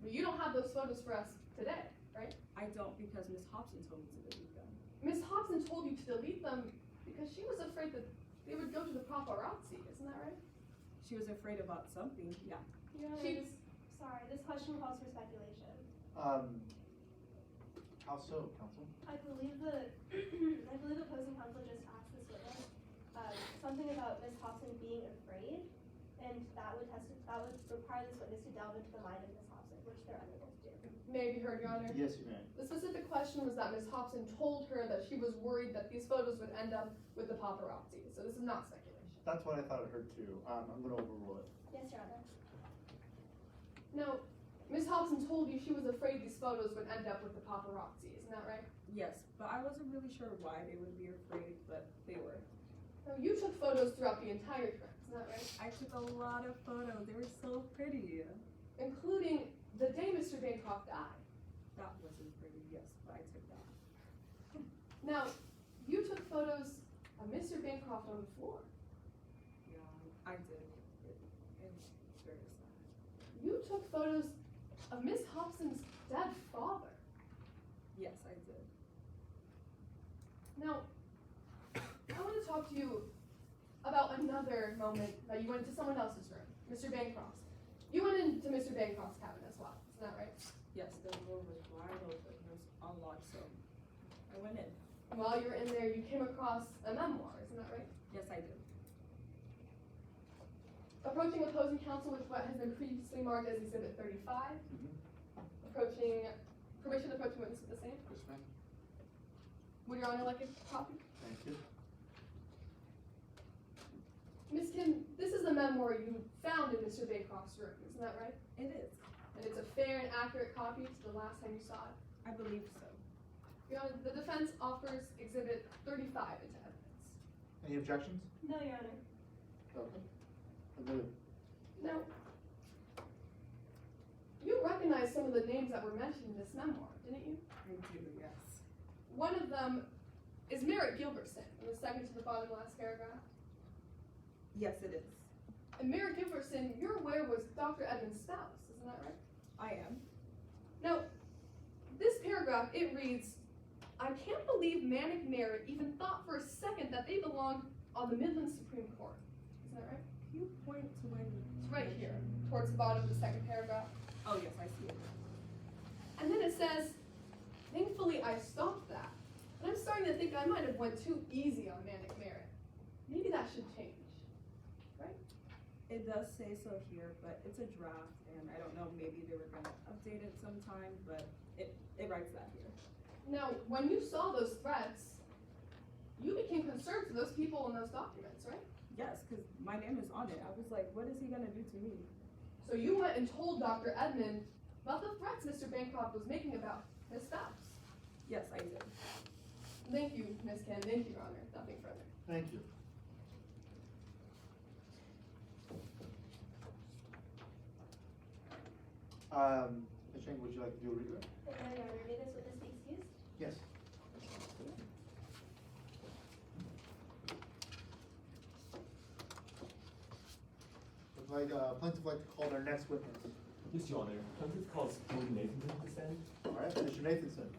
But you don't have those photos for us today, right? I don't because Miss Hobson told me to delete them. Miss Hobson told you to delete them because she was afraid that they would go to the paparazzi, isn't that right? She was afraid about something, yeah. Your Honor, sorry, this question calls for speculation. How so, counsel? I believe the opposing counsel just asked this witness something about Miss Hobson being afraid, and that would require this witness to delve into the mind of Miss Hobson, which they're unable to do. May I be heard, Your Honor? Yes, you may. The specific question was that Miss Hobson told her that she was worried that these photos would end up with the paparazzi. So this is not speculation. That's what I thought I heard too. I'm gonna overrule it. Yes, Your Honor. Now, Miss Hobson told you she was afraid these photos would end up with the paparazzi, isn't that right? Yes, but I wasn't really sure why they would be afraid, but they were. Now, you took photos throughout the entire trip, isn't that right? I took a lot of photos. They were so pretty. Including the day Mr. Bancroft died. That wasn't pretty, yes, but I took that. Now, you took photos of Mr. Bancroft on the floor. Yeah, I did. It's very sad. You took photos of Miss Hobson's dead father. Yes, I did. Now, I want to talk to you about another moment that you went into someone else's room, Mr. Bancroft's. You went into Mr. Bancroft's cabin as well, isn't that right? Yes, the door was wide open. It was unlocked, so I went in. While you were in there, you came across a memoir, isn't that right? Yes, I did. Approaching opposing counsel with what has been previously marked as Exhibit 35. permission to approach the witness with the same? Yes, ma'am. Would Your Honor like a copy? Thank you. Ms. Kim, this is the memoir you found in Mr. Bancroft's room, isn't that right? It is. And it's a fair and accurate copy to the last time you saw it. I believe so. Your Honor, the defense offers Exhibit 35 into evidence. Any objections? No, Your Honor. Okay. Admitted. Now, you recognize some of the names that were mentioned in this memoir, didn't you? I do, yes. One of them is Merritt Gilbertson, in the second to the bottom last paragraph. Yes, it is. And Merritt Gilbertson, you're aware was Dr. Edmund's spouse, isn't that right? I am. Now, this paragraph, it reads, I can't believe Manic Merritt even thought for a second that they belonged on the Midland Supreme Court. Isn't that right? Can you point to when? It's right here, towards the bottom of the second paragraph. Oh, yes, I see it. And then it says, thankfully I stopped that. And I'm starting to think I might have went too easy on Manic Merritt. Maybe that should change. It does say so here, but it's a draft, and I don't know, maybe they were gonna update it sometime, but it writes that here. Now, when you saw those threats, you became concerned for those people in those documents, right? Yes, because my name is on it. I was like, what is he gonna do to me? So you went and told Dr. Edmund about the threats Mr. Bancroft was making about his spouse. Yes, I did. Thank you, Ms. Kim. Thank you, Your Honor. Nothing further. Thank you. Ms. Chang, would you like to do a redirect? No, Your Honor. May this witness be excused? Yes. Would plaintiff like to call their next witness? Yes, Your Honor. Plaintiff calls Jordan Nathanson to stand. All right, Mr. Nathanson.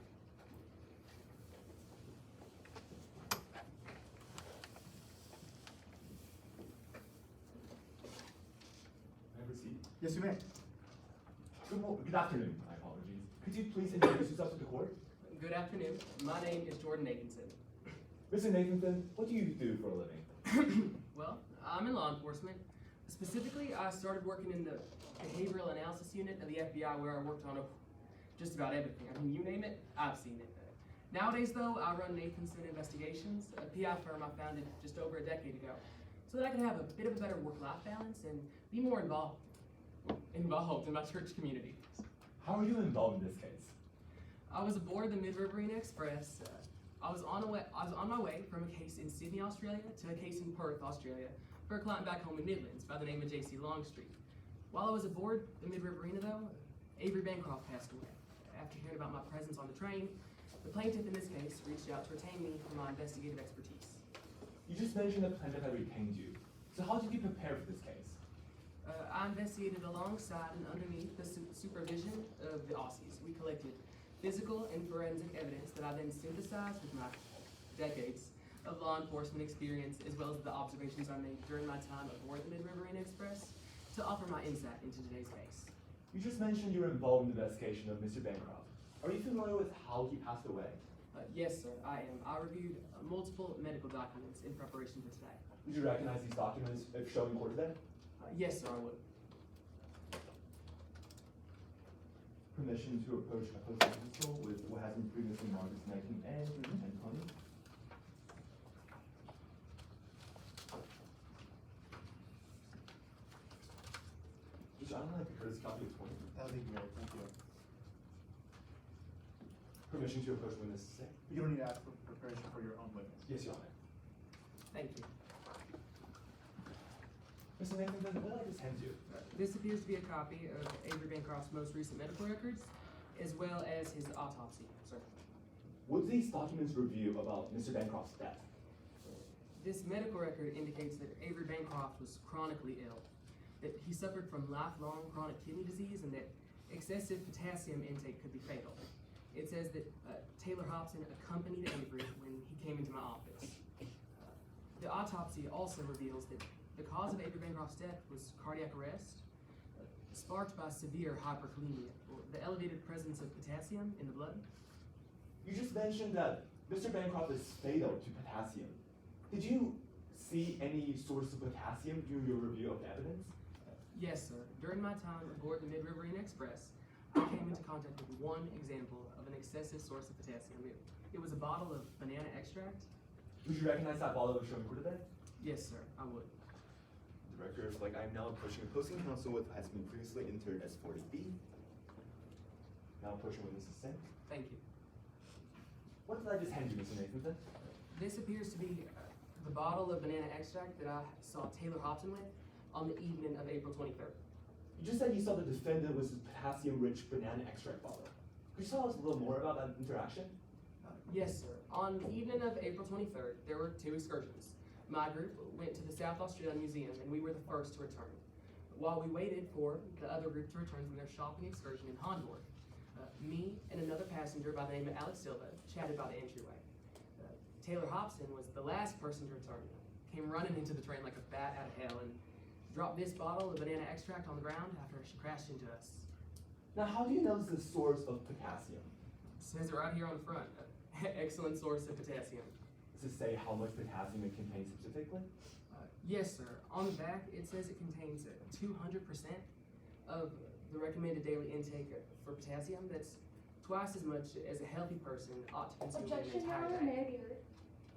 May I proceed? Yes, you may. Good afternoon. My apologies. Could you please introduce yourself to the court? Good afternoon. My name is Jordan Nathanson. Mr. Nathanson, what do you do for a living? Well, I'm in law enforcement. Specifically, I started working in the behavioral analysis unit of the FBI where I worked on just about everything. I mean, you name it, I've seen it. Nowadays, though, I run Nathanson Investigations, a PI firm I founded just over a decade ago, so that I can have a bit of a better work-life balance and be more involved in my church community. How are you involved in this case? I was aboard the Mid-Riverina Express. I was on my way from a case in Sydney, Australia, to a case in Perth, Australia, for a client back home in Midlands by the name of J.C. Longstreet. While I was aboard the Mid-Riverina, though, Avery Bancroft passed away. After hearing about my presence on the train, the plaintiff in this case reached out to retain me for my investigative expertise. You just mentioned the plaintiff had retained you. So how did you prepare for this case? I investigated alongside and underneath the supervision of the Aussies. We collected physical and forensic evidence that I then synthesized with my decades of law enforcement experience, as well as the observations I made during my time aboard the Mid-Riverina Express, to offer my insight into today's case. You just mentioned you were involved in the investigation of Mr. Bancroft. Are you familiar with how he passed away? Yes, sir, I am. I reviewed multiple medical documents in preparation for today. Would you recognize these documents if shown in court today? Yes, sir, I would. Permission to approach opposing counsel with what has been previously marked as 19A and 20. Just, I don't like a courtesy copy of 20. That'll be great, thank you. Permission to approach witness 6. You don't need to ask for preparation for your own witness. Yes, Your Honor. Thank you. Mr. Nathanson, what did I just hand you? This appears to be a copy of Avery Bancroft's most recent medical records, as well as his autopsy, sir. What do these documents review about Mr. Bancroft's death? This medical record indicates that Avery Bancroft was chronically ill, that he suffered from lifelong chronic kidney disease, and that excessive potassium intake could be fatal. It says that Taylor Hobson accompanied Avery when he came into my office. The autopsy also reveals that the cause of Avery Bancroft's death was cardiac arrest, sparked by severe hyperkalemia, or the elevated presence of potassium in the blood. You just mentioned that Mr. Bancroft is fatal to potassium. Did you see any source of potassium during your review of evidence? Yes, sir. During my time aboard the Mid-Riverina Express, I came into contact with one example of an excessive source of potassium. It was a bottle of banana extract. Would you recognize that bottle that was shown today? Yes, sir, I would. Director, like I'm now approaching opposing counsel with has been previously entered as 40B. Now approaching witness assent. Thank you. What did I just hand you, Mr. Nathanson? This appears to be the bottle of banana extract that I saw Taylor Hobson with on the evening of April 23rd. You just said you saw the defendant was a potassium-rich banana extract bottle. Could you tell us a little more about that interaction? Yes, sir. On the evening of April 23rd, there were 2 excursions. My group went to the South Australian Museum, and we were the first to return. While we waited for the other group to return from their shopping excursion in Hondorf, me and another passenger by the name of Alex Silva chatted by the entryway. Taylor Hobson was the last person to return. Came running into the train like a bat out of hell and dropped this bottle of banana extract on the ground after she crashed into us. Now, how do you know this is the source of potassium? Says it right here on the front. Excellent source of potassium. Does it say how much potassium it contains specifically? Yes, sir. On the back, it says it contains 200% of the recommended daily intake for potassium. That's twice as much as a healthy person ought to consume in an Objection, Your entire Honor, day. may I be heard?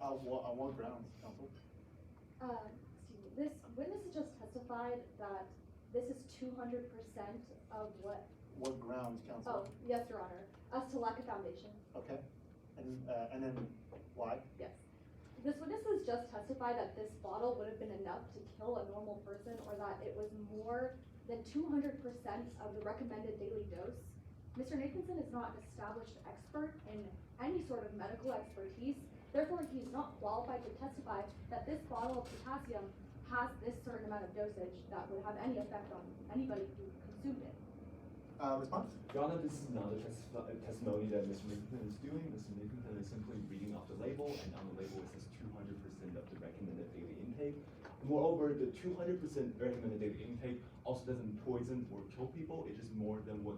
On what grounds, counsel? Excuse me, this witness has just testified that this is 200% of what, What grounds, counsel? yes, Your Honor, as to lack of foundation. Okay, and then why? Yes. This witness has just testified that this bottle would have been enough to kill a normal person, or that it was more than 200% of the recommended daily dose. Mr. Nathanson is not an established expert in any sort of medical expertise. Therefore, he is not qualified to testify that this bottle of potassium has this certain amount of dosage that would have any effect on anybody who consumed it. Response? Your Honor, this is not a testimony that Mr. Nathanson is doing. Mr. Nathanson is simply reading off the label, and on the label it says 200% of the recommended daily intake. Moreover, the 200% recommended daily intake also doesn't poison or kill people. It's just more than what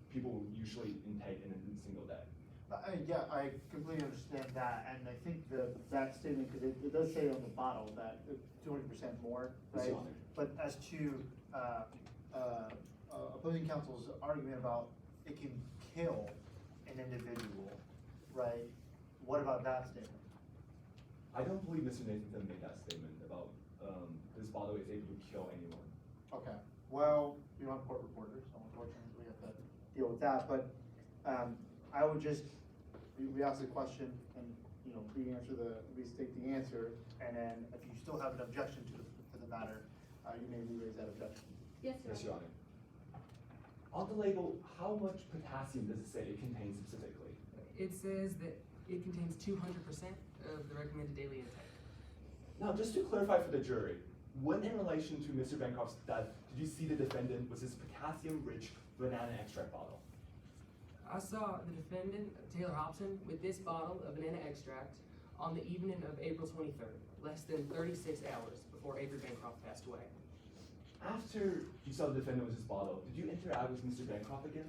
people usually intake in a single day. Yeah, I completely understand that, and I think that statement, because it does say on the bottle that 200% more, Yes, right? Your Honor. But as to opposing counsel's argument about it can kill an individual, right? What about that statement? I don't believe Mr. Nathanson made that statement about this bottle is able to kill anyone. Okay, well, we don't have court reporters, so unfortunately we have to deal with that, but I would just re-ask the question and, restate the answer, and then if you still have an objection to the matter, you may re-raise that objection. Yes, Your Yes, Your Honor. Honor. On the label, how much potassium does it say it contains specifically? It says that it contains 200% of the recommended daily intake. Now, just to clarify for the jury, when in relation to Mr. Bancroft's death, did you see the defendant with his potassium-rich banana extract bottle? I saw the defendant, Taylor Hobson, with this bottle of banana extract on the evening of April 23rd, less than 36 hours before Avery Bancroft passed away. After you saw the defendant with his bottle, did you interact with Mr. Bancroft again?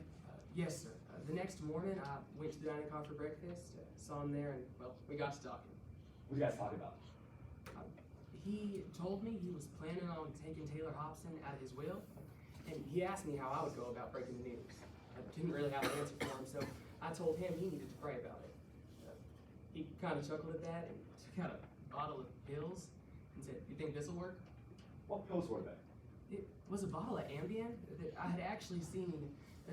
Yes, sir. The next morning, I went to the dining car for breakfast, saw him there, and, well, we got to talking. What did you guys talk about? He told me he was planning on taking Taylor Hobson out of his will, and he asked me how I would go about breaking the news. I didn't really have an answer for him, so I told him he needed to pray about it. He kind of chuckled at that and took out a bottle of pills and said, "You think this will work?" What pills were they? It was a bottle of Ambien that I had actually seen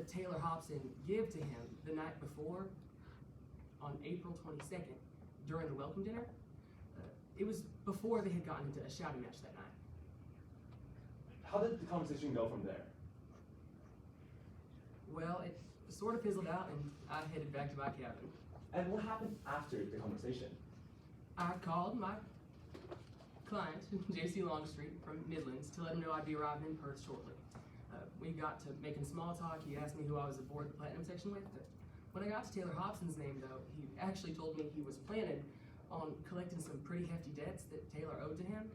Taylor Hobson give to him the night before, on April 22nd, during the welcome dinner. It was before they had gotten into a shouting match that night. How did the conversation go from there? Well, it sort of fizzled out, and I headed back to my cabin. And what happened after the conversation? I called my client, J.C. Longstreet from Midlands, to let him know I'd be arriving in Perth shortly. We got to making small talk. He asked me who I was aboard the Platinum section with. When I got to Taylor Hobson's name, though, he actually told me he was planning on collecting some pretty hefty debts that Taylor owed to him.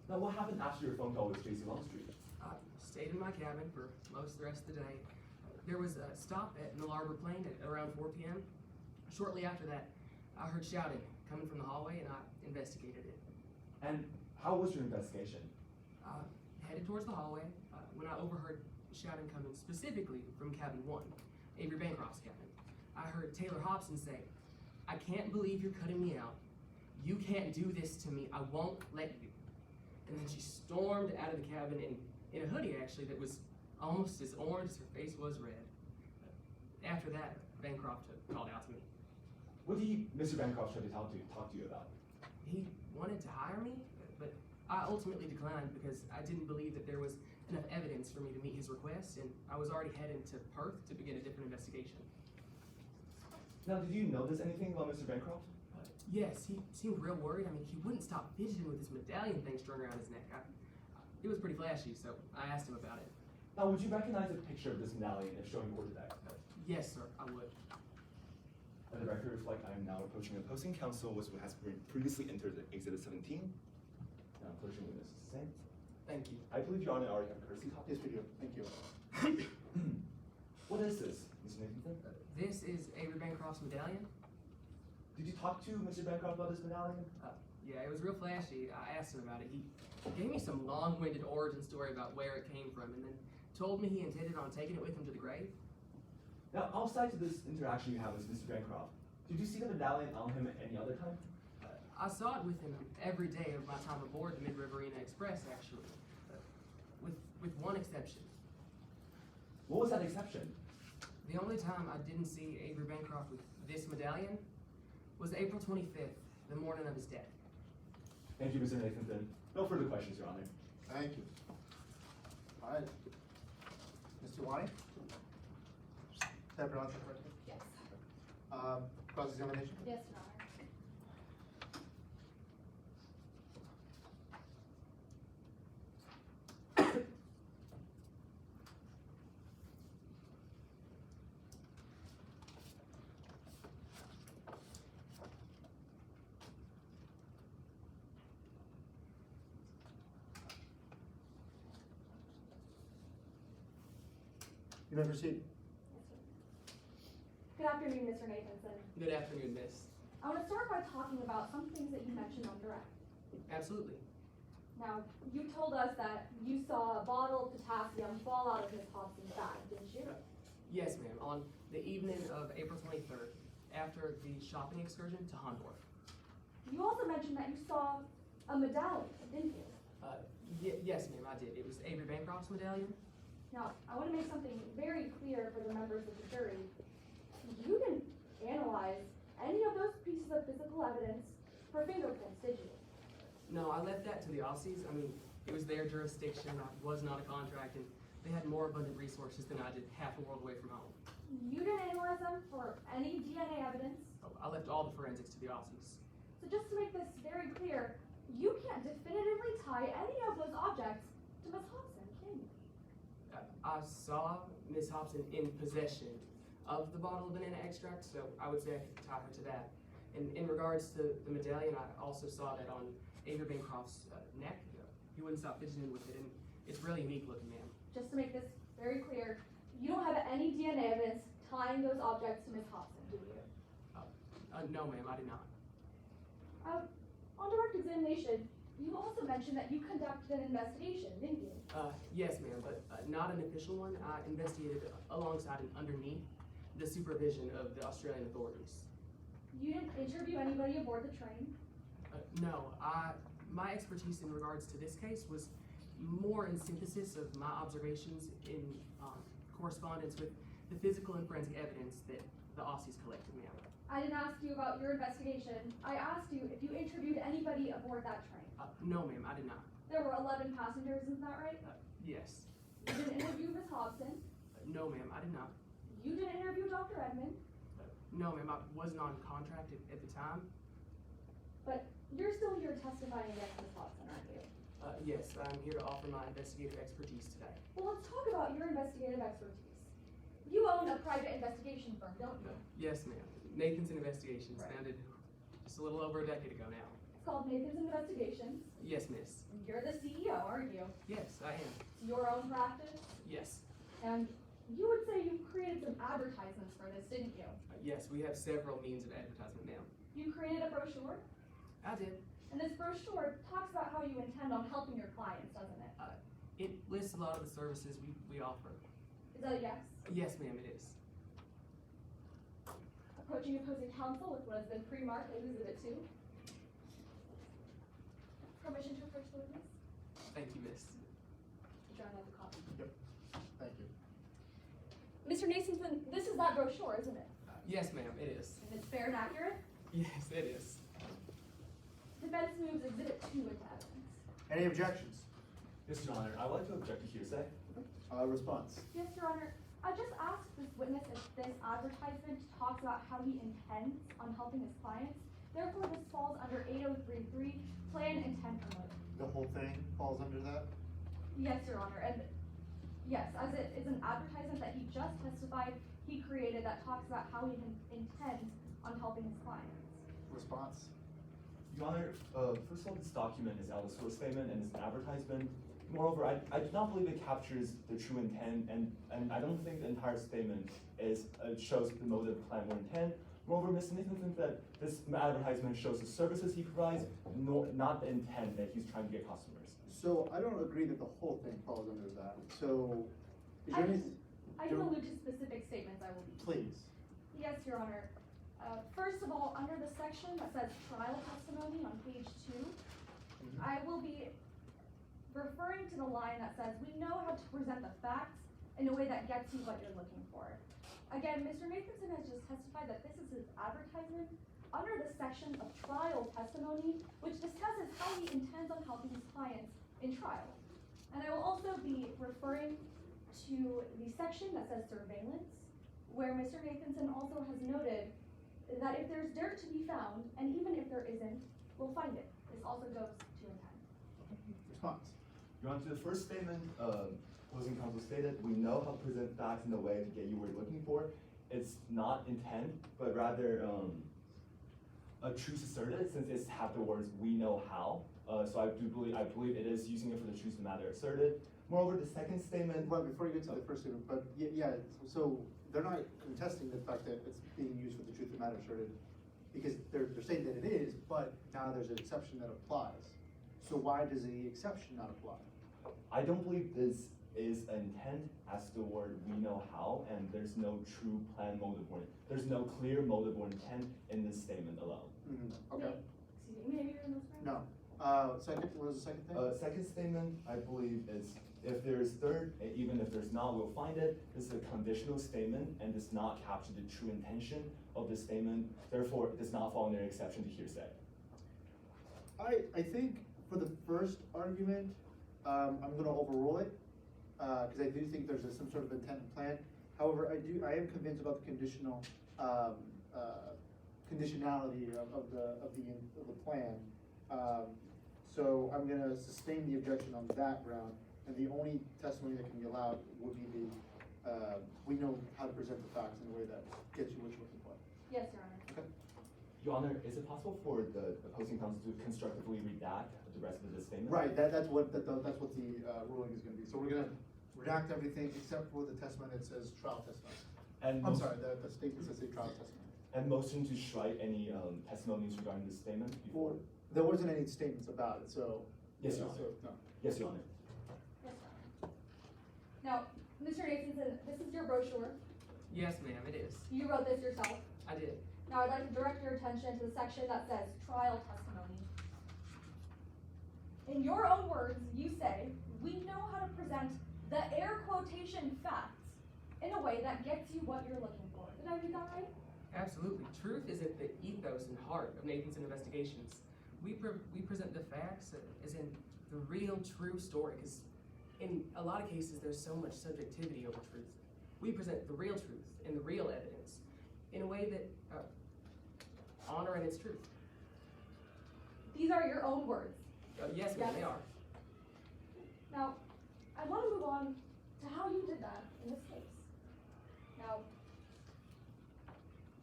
Now, what happened after your phone call with J.C. Longstreet? I stayed in my cabin for most of the rest of the day. There was a stop at Mill Arbor Plain at around 4 p.m. Shortly after that, I heard shouting coming from the hallway, and I investigated it. And how was your investigation? I headed towards the hallway when I overheard shouting coming specifically from cabin 1, Avery Bancroft's cabin. I heard Taylor Hobson say, "I can't believe you're cutting me out. You can't do this to me. I won't let you." And then she stormed out of the cabin in a hoodie, actually, that was almost as orange as her face was red. After that, Bancroft called out to me. What did Mr. Bancroft try to talk to you about? He wanted to hire me, but I ultimately declined because I didn't believe that there was enough evidence for me to meet his request, and I was already headed to Perth to begin a different investigation. Now, did you notice anything about Mr. Bancroft? Yes, he seemed real worried. I mean, he wouldn't stop fidgeting with this medallion thing strung around his neck. It was pretty flashy, so I asked him about it. Now, would you recognize a picture of this medallion if shown in court today? Yes, sir, I would. Let the record reflect I am now approaching the opposing counsel, which has been previously entered at Exhibit 17. Now approaching witness Singh. Thank you. I believe Your Honor already have a courtesy copy. Yes, we do. Thank you. What is this, Mr. Nathan? This is Avery Bancroft's medallion. Did you talk to Mr. Bancroft about this medallion? Yeah, it was real flashy. I asked him about it. He gave me some long-winded origin story about where it came from, and then told me he intended on taking it with him to the grave. Now, outside of this interaction you have with Mr. Bancroft, did you see the medallion on him at any other time? I saw it with him every day of my time aboard the Mid-Riverina Express, actually, with one exception. What was that exception? The only time I didn't see Avery Bancroft with this medallion was April 25th, the morning of his death. Thank you, Mr. Nathan. No further questions, Your Honor. Thank you. All right. Mr. Wani? Did I pronounce that correctly? Yes. Cross-examination? Yes, Your Honor. You may proceed. Good afternoon, Mr. Nathanson. Good afternoon, miss. I want to start by talking about some things that you mentioned on direct. Absolutely. Now, you told us that you saw a bottle of potassium fall out of Miss Hobson's bag, didn't you? Yes, ma'am. On the evening of April 23rd, after the shopping excursion to Hondorf. You also mentioned that you saw a medallion, didn't you? Yes, ma'am, I did. It was Avery Bancroft's medallion. Now, I want to make something very clear for the members of the jury. You didn't analyze any of those pieces of physical evidence for fingerprints, did you? No, I left that to the Aussies. I mean, it was their jurisdiction. I was not a contract, and they had more abundant resources than I did, half a world away from home. You didn't analyze them for any DNA evidence. Oh, I left all the forensics to the Aussies. So just to make this very clear, you can't definitively tie any of those objects to Miss Hobson, can you? I saw Miss Hobson in possession of the bottle of banana extract, so I would say I could tie her to that. And in regards to the medallion, I also saw that on Avery Bancroft's neck. He wouldn't stop fidgeting with it, and it's really unique looking, ma'am. Just to make this very clear, you don't have any DNA evidence tying those objects to Miss Hobson, do you? No, ma'am, I did not. On direct examination, you also mentioned that you conducted an investigation, didn't you? Yes, ma'am, but not an official one. I investigated alongside and underneath the supervision of the Australian authorities. You didn't interview anybody aboard the train? No, my expertise in regards to this case was more in synthesis of my observations in correspondence with the physical and forensic evidence that the Aussies collected, ma'am. I didn't ask you about your investigation. I asked you if you interviewed anybody aboard that train. No, ma'am, I did not. There were 11 passengers, isn't that right? Yes. You didn't interview Miss Hobson. No, ma'am, I did not. You didn't interview Dr. Edmond. No, ma'am, I wasn't on contract at the time. But you're still here testifying against Miss Hobson, aren't you? Yes, I'm here to offer my investigative expertise today. Well, let's talk about your investigative expertise. You own a private investigation firm, don't you? Yes, ma'am. Nathan's Investigations, Right. founded just a little over a decade ago now. It's called Nathan's Investigations. Yes, miss. You're the CEO, aren't you? Yes, I am. It's your own practice. Yes. And you would say you created some advertisements for this, didn't you? Yes, we have several means of advertisement, ma'am. You created a brochure, I did. and this brochure talks about how you intend on helping your clients, doesn't it? It lists a lot of the services we offer. Is that a yes? Yes, ma'am, it is. Approaching opposing counsel with what has been pre-marked as Exhibit 2. Permission to approach the witness? Thank you, miss. John has a copy. Thank you. Mr. Nathanson, this is that brochure, isn't it? Yes, ma'am, it is. And it's fair and accurate? Yes, it is. Defense moves Exhibit 2 into evidence. Any objections? Yes, Your Honor, I'd like to object to hearsay. Response. Yes, Your Honor. I just asked this witness if this advertisement talks about how he intends on helping his clients. Therefore, this falls under 8033, plan, intent, or motive. The whole thing falls under that? Yes, Your Honor. And yes, as it is an advertisement that he just testified he created that talks about how he intends on helping his clients. Response. Your Honor, first of all, this document is out of source statement and is an advertisement. Moreover, I do not believe it captures the true intent, and I don't think the entire statement shows the motive, plan, or intent. Moreover, Mr. Nathan thinks that this advertisement shows the services he provides, not the intent that he's trying to get customers. So I don't agree that the whole thing falls under that. So, is there any? I can allude to specific statements I will be. Please. Yes, Your Honor. First of all, under the section that says trial testimony on page 2, I will be referring to the line that says, we know how to present the facts in a way that gets you what you're looking for. Again, Mr. Nathanson has just testified that this is his advertisement under the section of trial testimony, which discusses how he intends on helping his clients in trial. And I will also be referring to the section that says surveillance, where Mr. Nathanson also has noted that if there's dirt to be found, and even if there isn't, we'll find it. This also goes to intent. Response. Your Honor, to the first statement, opposing counsel stated, we know how to present facts in a way to get you what you're looking for. It's not intent, but rather a truth asserted, since it's have the words "we know how." So I believe it is using it for the truth of the matter asserted. Moreover, the second statement. Well, before you get to the first statement, but yeah, so they're not contesting the fact that it's being used for the truth of the matter asserted, because they're saying that it is, but now there's an exception that applies. So why does the exception not apply? I don't believe this is an intent as the word "we know how," and there's no true plan, motive, or there's no clear motive or intent in this statement alone. Okay. Excuse me, maybe you're in those No. Second, what was the second thing? Second statement, I believe, is if there's third, even if there's not, we'll find it. This is a conditional statement and does not capture the true intention of the statement. Therefore, it does not fall under exception to hearsay. I think for the first argument, I'm gonna overrule it, because I do think there's some sort of intent and plan. However, I am convinced about the conditionality of the plan. So I'm gonna sustain the objection on that ground, and the only testimony that can be allowed would be we know how to present the facts in a way that gets you what you're looking for. Yes, Your Honor. Okay. Your Honor, is it possible for the opposing counsel to constructively redact the rest of the statement? Right, that's what the ruling is gonna be. So we're gonna redact everything except for the testimony that says trial testimony. And I'm sorry, the statement says trial testimony. And motion to strike any testimonies regarding this statement before? There wasn't any statements about it, so. Yes, Your Honor. So, no. Yes, Your Honor. Yes, Your Honor. Now, Mr. Nathanson, this is your brochure. Yes, ma'am, it is. You wrote this yourself. I did. Now, I'd like to direct your attention to the section that says trial testimony. In your own words, you say, we know how to present the air quotation facts in a way that gets you what you're looking for. Did I read that right? Absolutely. Truth is at the ethos and heart of Nathanson Investigations. We present the facts as in the real, true story, because in a lot of cases, there's so much subjectivity over truth. We present the real truth and the real evidence in a way that honor in its truth. These are your own words. Yes, ma'am, they are. Now, I want to move on to how you did that in this case. Now,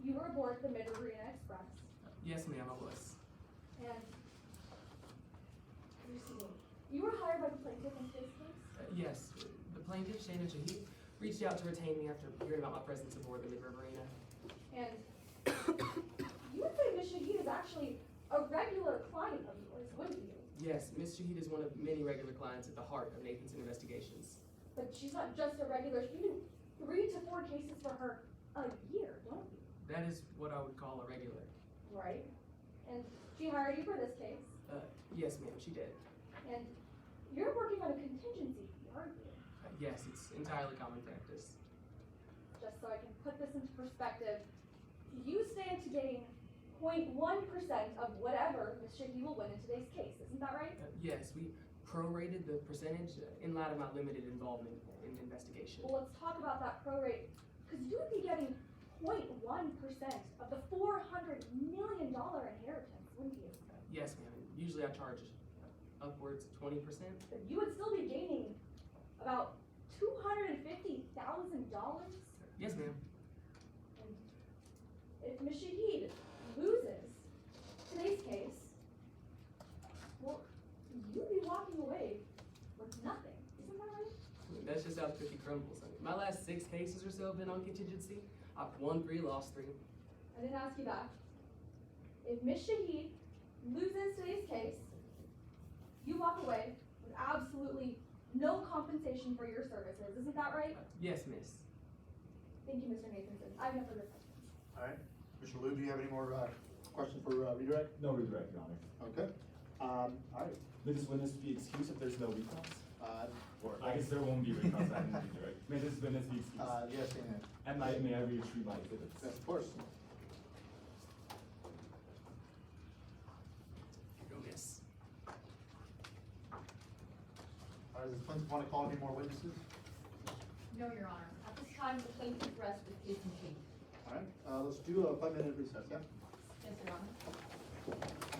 you were aboard the Mid-Arena Express, Yes, ma'am, I was. and you were hired by the plaintiff in this case? Yes, the plaintiff, Shannon Shahid, reached out to retain me after hearing about my presence aboard the Mid-Arena. And you would say Ms. Shahid is actually a regular client of yours, wouldn't you? Yes, Ms. Shahid is one of many regular clients at the heart of Nathanson Investigations. But she's not just a regular, you do 3 to 4 cases for her a year, don't you? That is what I would call a regular. Right. And she hired you for this case, Yes, ma'am, she did. and you're working on a contingency fee, aren't you? Yes, it's entirely common practice. Just so I can put this into perspective, you stand to gain 0.1% of whatever Ms. Shahid will win in today's case, isn't that right? Yes, we prorated the percentage in light of my limited involvement in the investigation. Well, let's talk about that prorate, because you would be getting 0.1% of the $400 million inheritance, wouldn't you? Yes, ma'am. Usually I charge upwards of 20%. But you would still be gaining about $250,000. Yes, ma'am. And if Ms. Shahid loses today's case, well, you'd be walking away with nothing, isn't that right? That's just how the cookie crumbles. I mean, my last 6 cases or so have been on contingency. I've won 3, lost 3. I didn't ask you that. If Ms. Shahid loses today's case, you walk away with absolutely no compensation for your services, isn't that right? Yes, miss. Thank you, Mr. Nathanson. I have no further questions. All right. Mr. Liu, do you have any more questions for redirect? No redirect, Your Honor. Okay. All right. May this witness be excused if there's no recross? Uh, Or I guess there won't be recross, I didn't redirect. May this witness be excused? Yes, and And may I retrieve my exhibits? of course. Here you go, miss. All right, does Clinton want to call any more witnesses? No, Your Honor. At this time, the plaintiff rests with case in chief. All right, let's do a 5-minute recess, yeah? Yes, Your Honor.